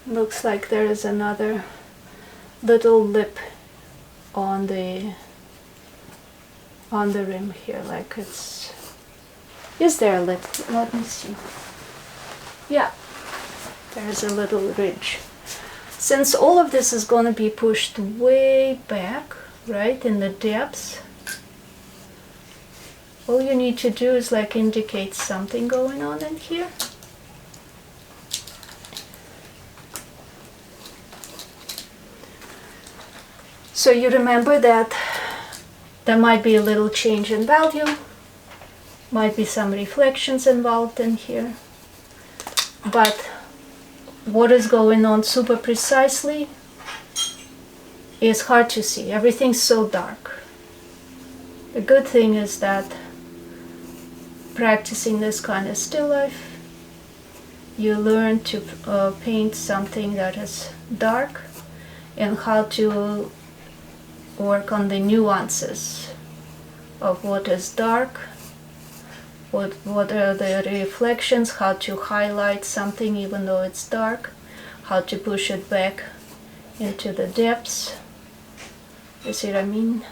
Looks like there is another little lip on the rim here, like it's... Is there a lip? Let me see. Yeah, there's a little ridge. Since all of this is going to be pushed way back, right, in the depths, all you need to do is like indicate something going on in here. So you remember that there might be a little change in value, might be some reflections involved in here, but what is going on super precisely is hard to see. Everything's so dark. The good thing is that practicing this kind of still life, you learn to paint something that is dark and how to work on the nuances of what is dark, what are the reflections, how to highlight something even though it's dark, how to push it back into the depths. You see what I mean?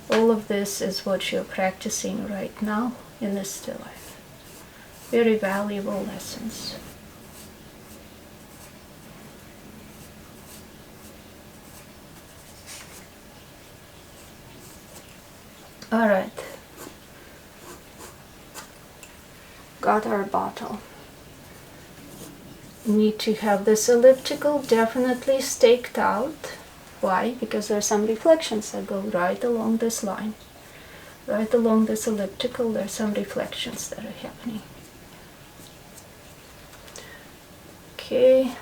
All of this is what you're practicing right now in this still life. Very valuable lessons. All right, got our bottle. Need to have this elliptical definitely staked out. Why? Because there are some reflections that go right along this line. Right along this elliptical, there are some reflections that are happening. Okay,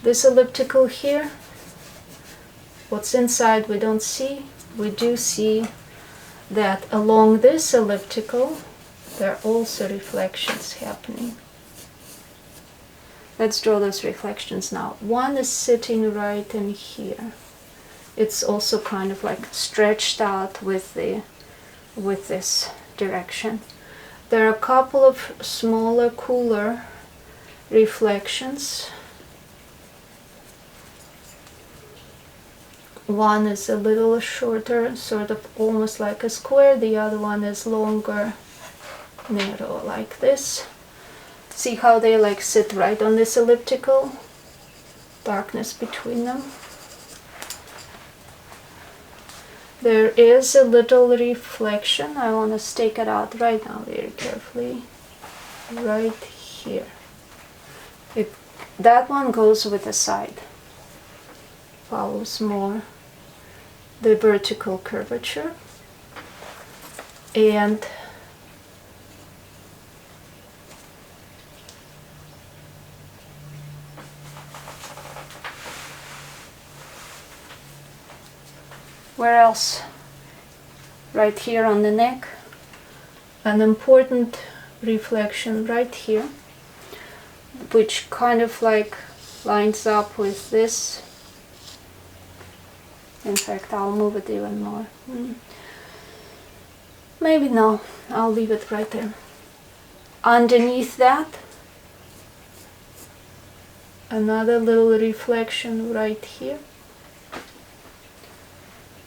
this elliptical here, what's inside we don't see. We do see that along this elliptical there are also reflections happening. Let's draw those reflections now. One is sitting right in here. It's also kind of like stretched out with this direction. There are a couple of smaller, cooler reflections. one is a little shorter, sort of almost like a square, the other one is longer, narrow, like this. See how they like sit right on this elliptical? Darkness between them. There is a little reflection. I want to stake it out right now very carefully. Right here. That one goes with the side. Follows more the vertical curvature. And where else? Right here on the neck. An important reflection right here, which kind of like lines up with this. In fact, I'll move it even more. Maybe no, I'll leave it right there. Underneath that, another little reflection right here.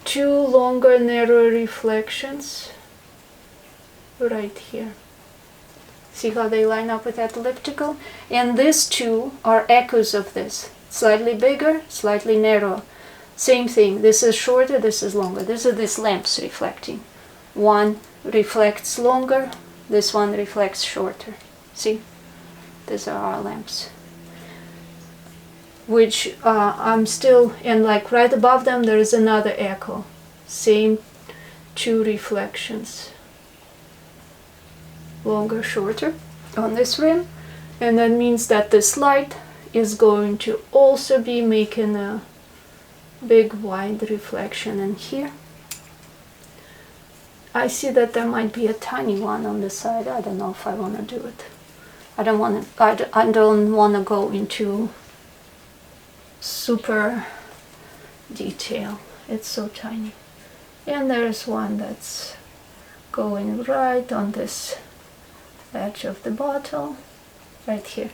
Two longer, narrow reflections right here. See how they line up with that elliptical? And these two are echoes of this. Slightly bigger, slightly narrower. Same thing. This is shorter, this is longer. These are these lamps reflecting. One reflects longer, this one reflects shorter. See? These are our lamps. Which I'm still, and like right above them there is another echo. Same two reflections. Longer, shorter on this rim. And that means that this light is going to also be making a big wide reflection in here. I see that there might be a tiny one on the side. I don't know if I want to do it. I don't want to go into super detail. It's so tiny. And there's one that's going right on this edge of the bottle, right here.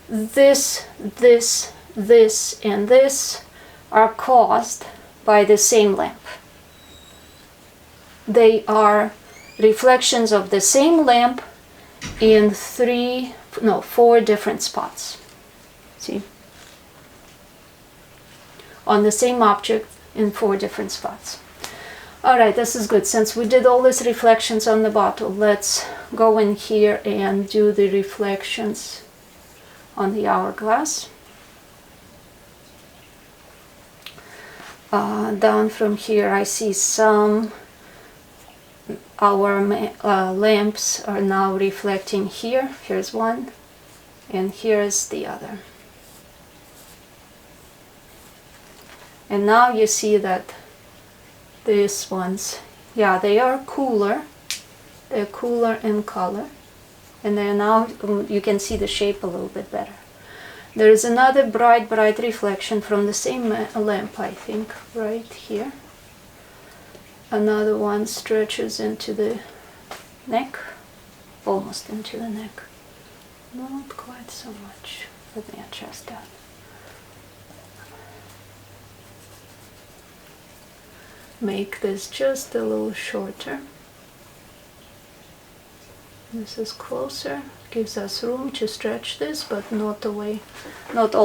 This, and this are caused by the same lamp. They are reflections of the same lamp in 4 different spots. See? On the same object in 4 different spots. Alright, this is good. Since we did all these reflections on the bottle, let's go in here and do the reflections on the hourglass. Down from here I see some, our lamps are now reflecting here. Here's one, and here's the other. And now you see that these ones, yeah, they are cooler. They're cooler in color. And they're now, you can see the shape a little bit better. There is another bright reflection from the same lamp, I think, right here. Another one stretches into the neck, almost into the neck. Not quite so much. Let me adjust that. Make this just a little shorter. This is closer, gives us room to stretch this, but not all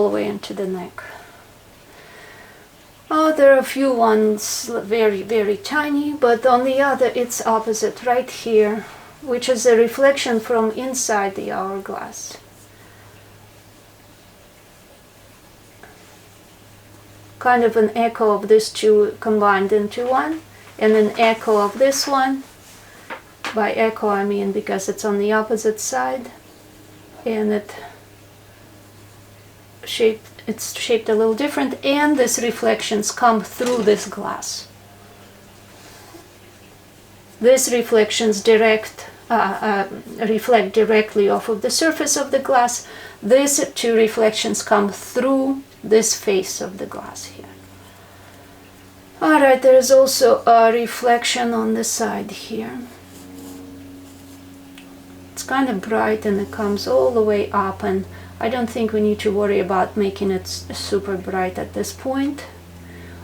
the way into the neck. Oh, there are a few ones very, very tiny, but on the other it's opposite right here, which is a reflection from inside the hourglass. Kind of an echo of these two combined into one, and an echo of this one. By echo I mean because it's on the opposite side, and it's shaped a little different, and these reflections come through this glass. These reflections reflect directly off of the surface of the glass. These two reflections come through this face of the glass here. Alright, there is also a reflection on the side here. It's kind of bright and it comes all the way up, and I don't think we need to worry about making it super bright at this point.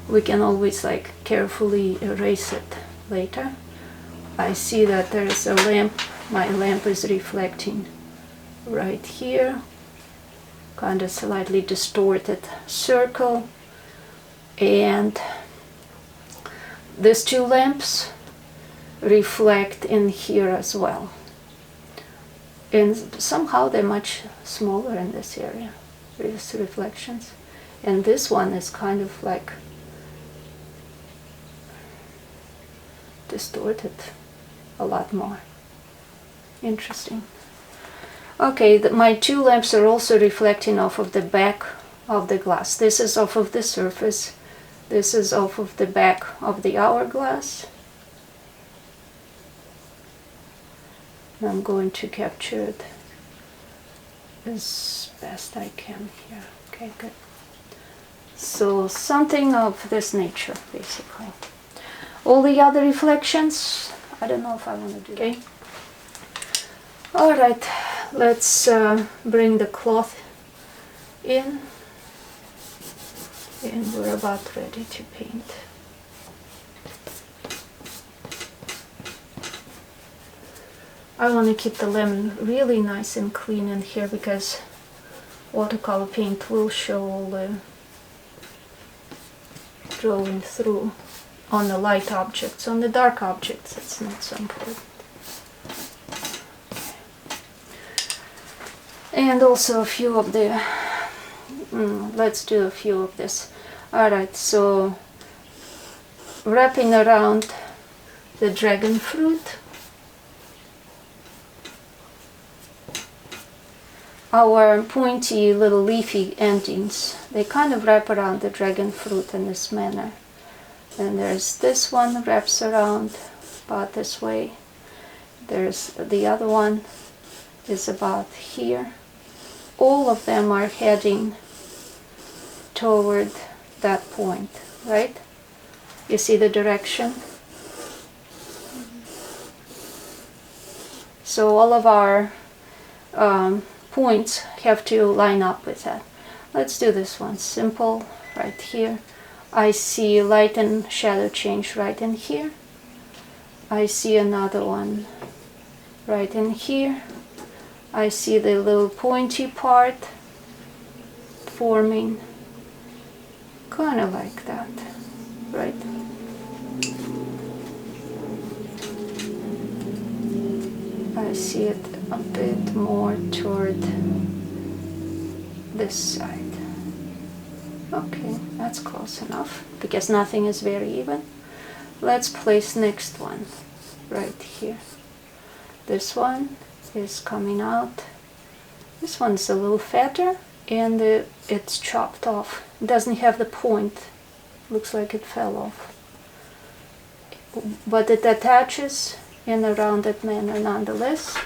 we can always like carefully erase it later. I see that there's a lamp, my lamp is reflecting right here, kind of slightly distorted circle, and these two lamps reflect in here as well, and somehow they're much smaller in this area, these reflections, and this one is kind of like distorted a lot more. Interesting. Okay, my two lamps are also reflecting off of the back of the glass. This is off of the surface, this is off of the back of the hourglass. I'm going to capture it as best I can here. Okay, good. So something of this nature, basically. All the other reflections, I don't know if I want to do that. Okay. All right, let's bring the cloth in, and we're about ready to paint. I want to keep the lemon really nice and clean in here because watercolor paint will show all the drawing through on the light objects. On the dark objects it's not so important. And also a few of the, let's do a few of this. Alright, so wrapping around the dragon fruit, our pointy little leafy endings, they kind of wrap around the dragon fruit in this manner. And there's this one wraps around about this way. There's the other one is about here. All of them are heading toward that point, right? You see the direction? So all of our points have to line up with that. Let's do this one. Simple, right here. I see light and shadow change right in here. I see another one right in here. I see the little pointy part forming kind of like that, right? I see it a bit more toward this side. Okay, that's close enough because nothing is very even. Let's place next one right here. This one is coming out. This one's a little fatter and it's chopped off. It doesn't have the point. Looks like it fell off. But it attaches in a rounded manner nonetheless.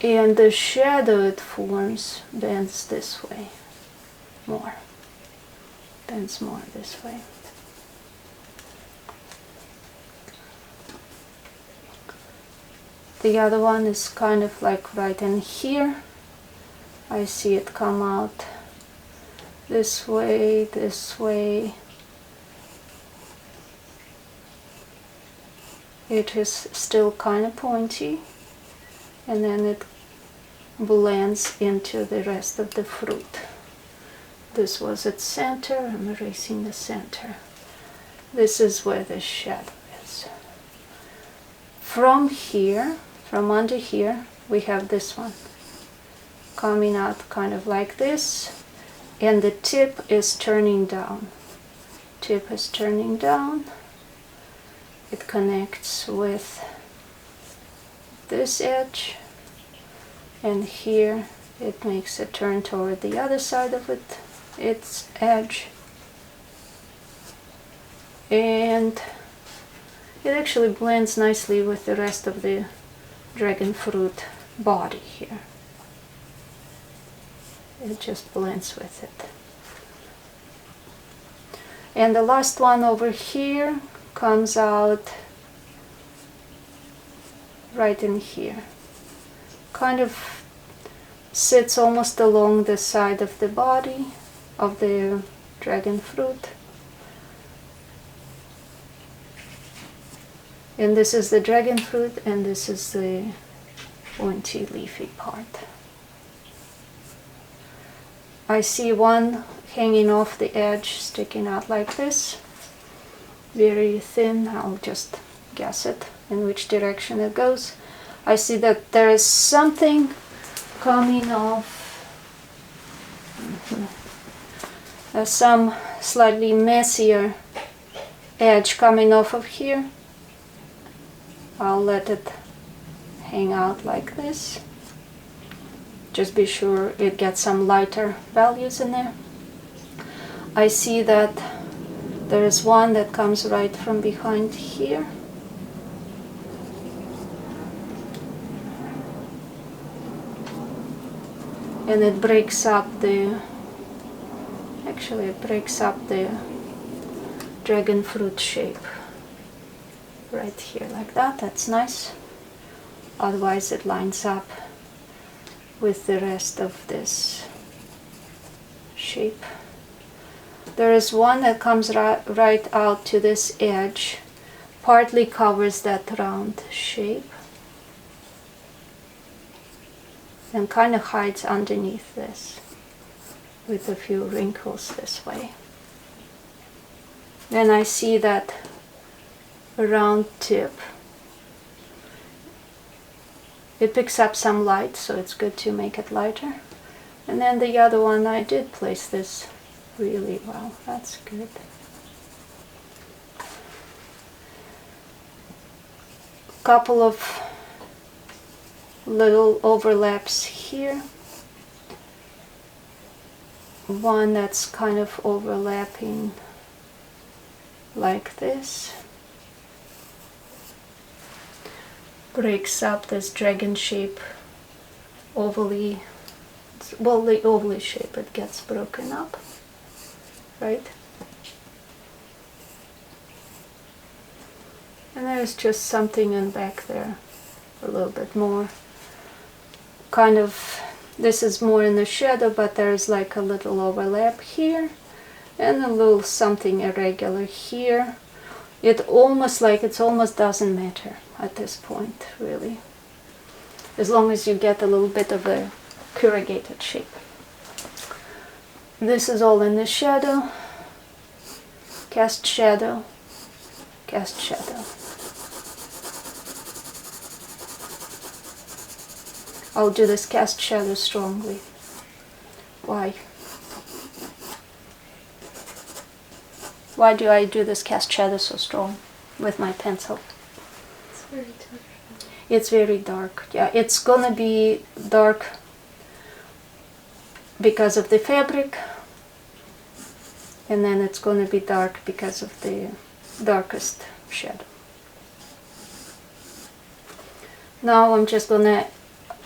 And the shadow it forms bends this way more. Bends more this way. The other one is kind of like right in here. I see it come out this way, this way. It is still kind of pointy, and then it blends into the rest of the fruit. This was its center. I'm erasing the center. This is where the shadow is. From here, from under here, we have this one coming out kind of like this, and the tip is turning down. Tip is turning down. It connects with this edge, and here it makes a turn toward the other side of it, its edge, and it actually blends nicely with the rest of the dragon fruit body here. It just blends with it. And the last one over here comes out right in here. Kind of sits almost along the side of the body, of the dragon fruit. And this is the dragon fruit, and this is the pointy leafy part. I see one hanging off the edge, sticking out like this, very thin. I'll just guess it in which direction it goes. I see that there is something coming off, some slightly messier edge coming off of here. I'll let it hang out like this. Just be sure it gets some lighter values in there. I see that there is one that comes right from behind here. And it breaks up the, actually it breaks up the dragon fruit shape. Right here like that, that's nice. Otherwise it lines up with the rest of this shape. There is one that comes right out to this edge, partly covers that round shape, and kind of hides underneath this with a few wrinkles this way. Then I see that round tip. It picks up some light, so it's good to make it lighter. And then the other one, I did place this really well. That's good. Couple of little overlaps here. One that's kind of overlapping like this. Breaks up this dragon shape ovally, well, the ovally shape, it gets broken up, right? And there's just something in back there, a little bit more. Kind of, this is more in the shadow, but there's like a little overlap here, and a little something irregular here. It almost doesn't matter at this point, really, as long as you get a little bit of a corrugated shape. This is all in the shadow. Cast shadow, cast shadow. I'll do this cast shadow strongly. Why? Why do I do this cast shadow so strong with my pencil? It's very dark. It's very dark. Yeah, it's gonna be dark because of the fabric, and then it's gonna be dark because of the darkest shadow. Now I'm just gonna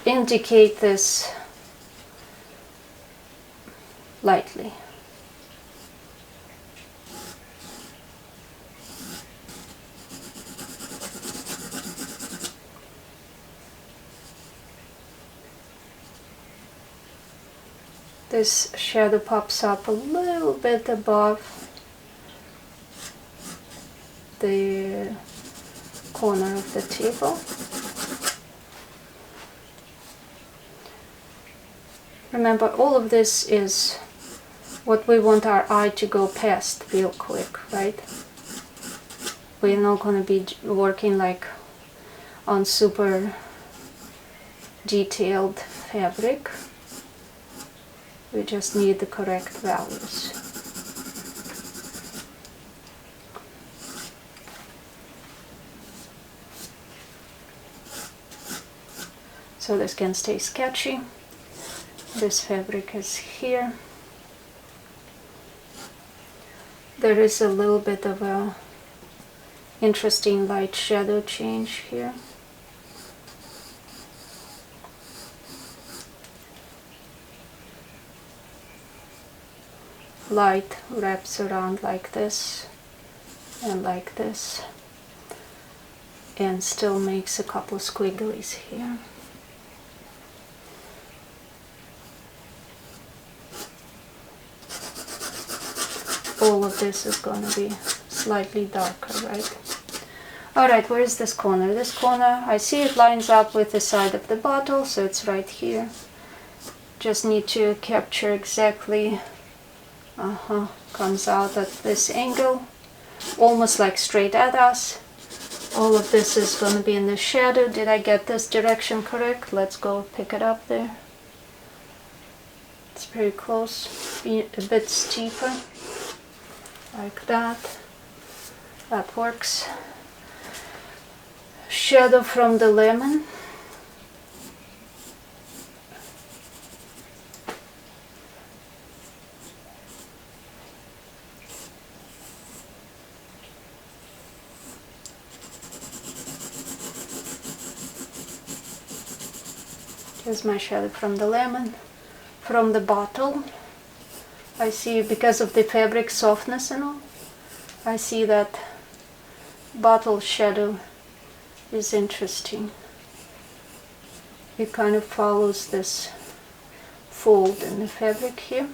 indicate this lightly. This shadow pops up a little bit above the corner of the table. Remember, all of this is what we want our eye to go past real quick, right? We're not going to be working like on super detailed fabric. We just need the correct values. So this can stay sketchy. This fabric is here. There is a little bit of a interesting light shadow change here. Light wraps around like this and like this, and still makes a couple of squigglies here. this is going to be slightly darker, right? Alright, where is this corner? This corner, I see it lines up with the side of the bottle, so it's right here. Just need to capture exactly, comes out at this angle, almost like straight at us. All of this is going to be in the shadow. Did I get this direction correct? Let's go pick it up there. It's pretty close, be a bit steeper, like that. That works. Shadow from the lemon. Here's my shadow from the lemon. From the bottle, I see, because of the fabric softness and all, I see that bottle shadow is interesting. It kind of follows this fold in the fabric here.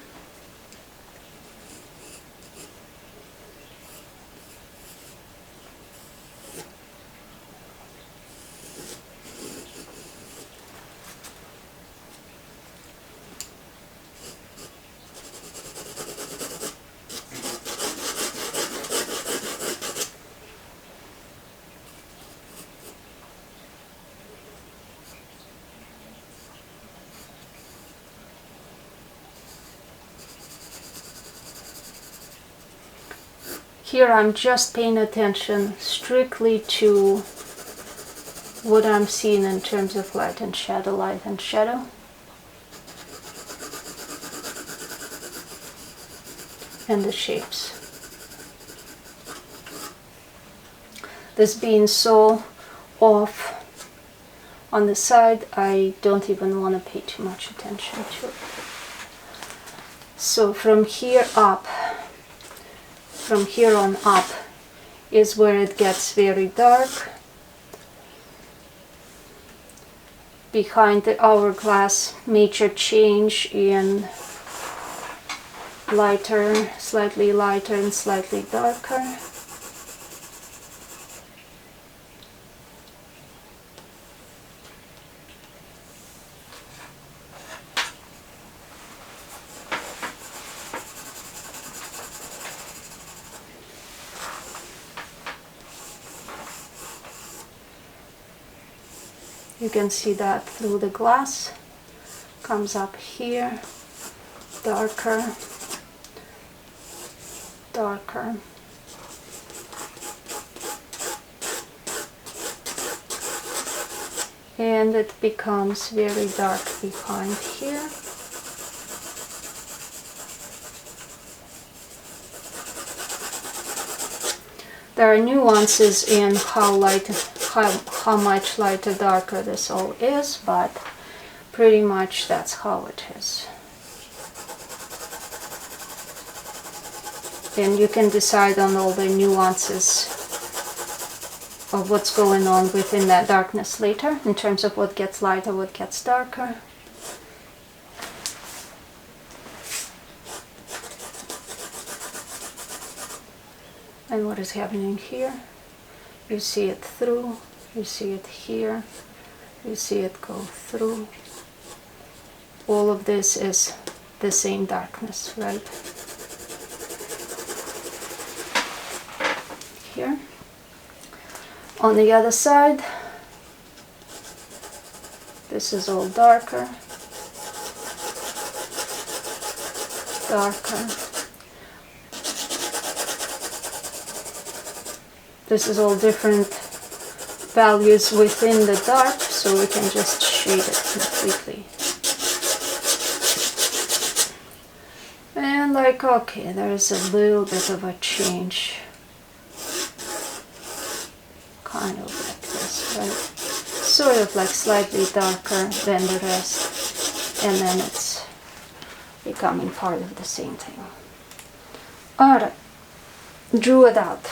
Here I'm just paying attention strictly to what I'm seeing in terms of light and shadow, light and shadow. And the shapes. This being so off on the side, I don't even want to pay too much attention to it. So from here on up is where it gets very dark. Behind the hourglass, major change in lighter, slightly lighter and slightly darker. You can see that through the glass. Comes up here, darker, darker. And it becomes very dark behind here. There are nuances in how much lighter, darker this all is, but pretty much that's how it is. And you can decide on all the nuances of what's going on within that darkness later, in terms of what gets lighter, what gets darker. And what is happening here? You see it through, you see it here, you see it go through. All of this is the same darkness, right? Here. On the other side, this is all darker, darker. This is all different values within the dark, so we can just shade it completely. And like, okay, there's a little bit of a change. Kind of like this, right? Sort of like slightly darker than the rest, and then it's becoming part of the same thing. Alright, drew it out.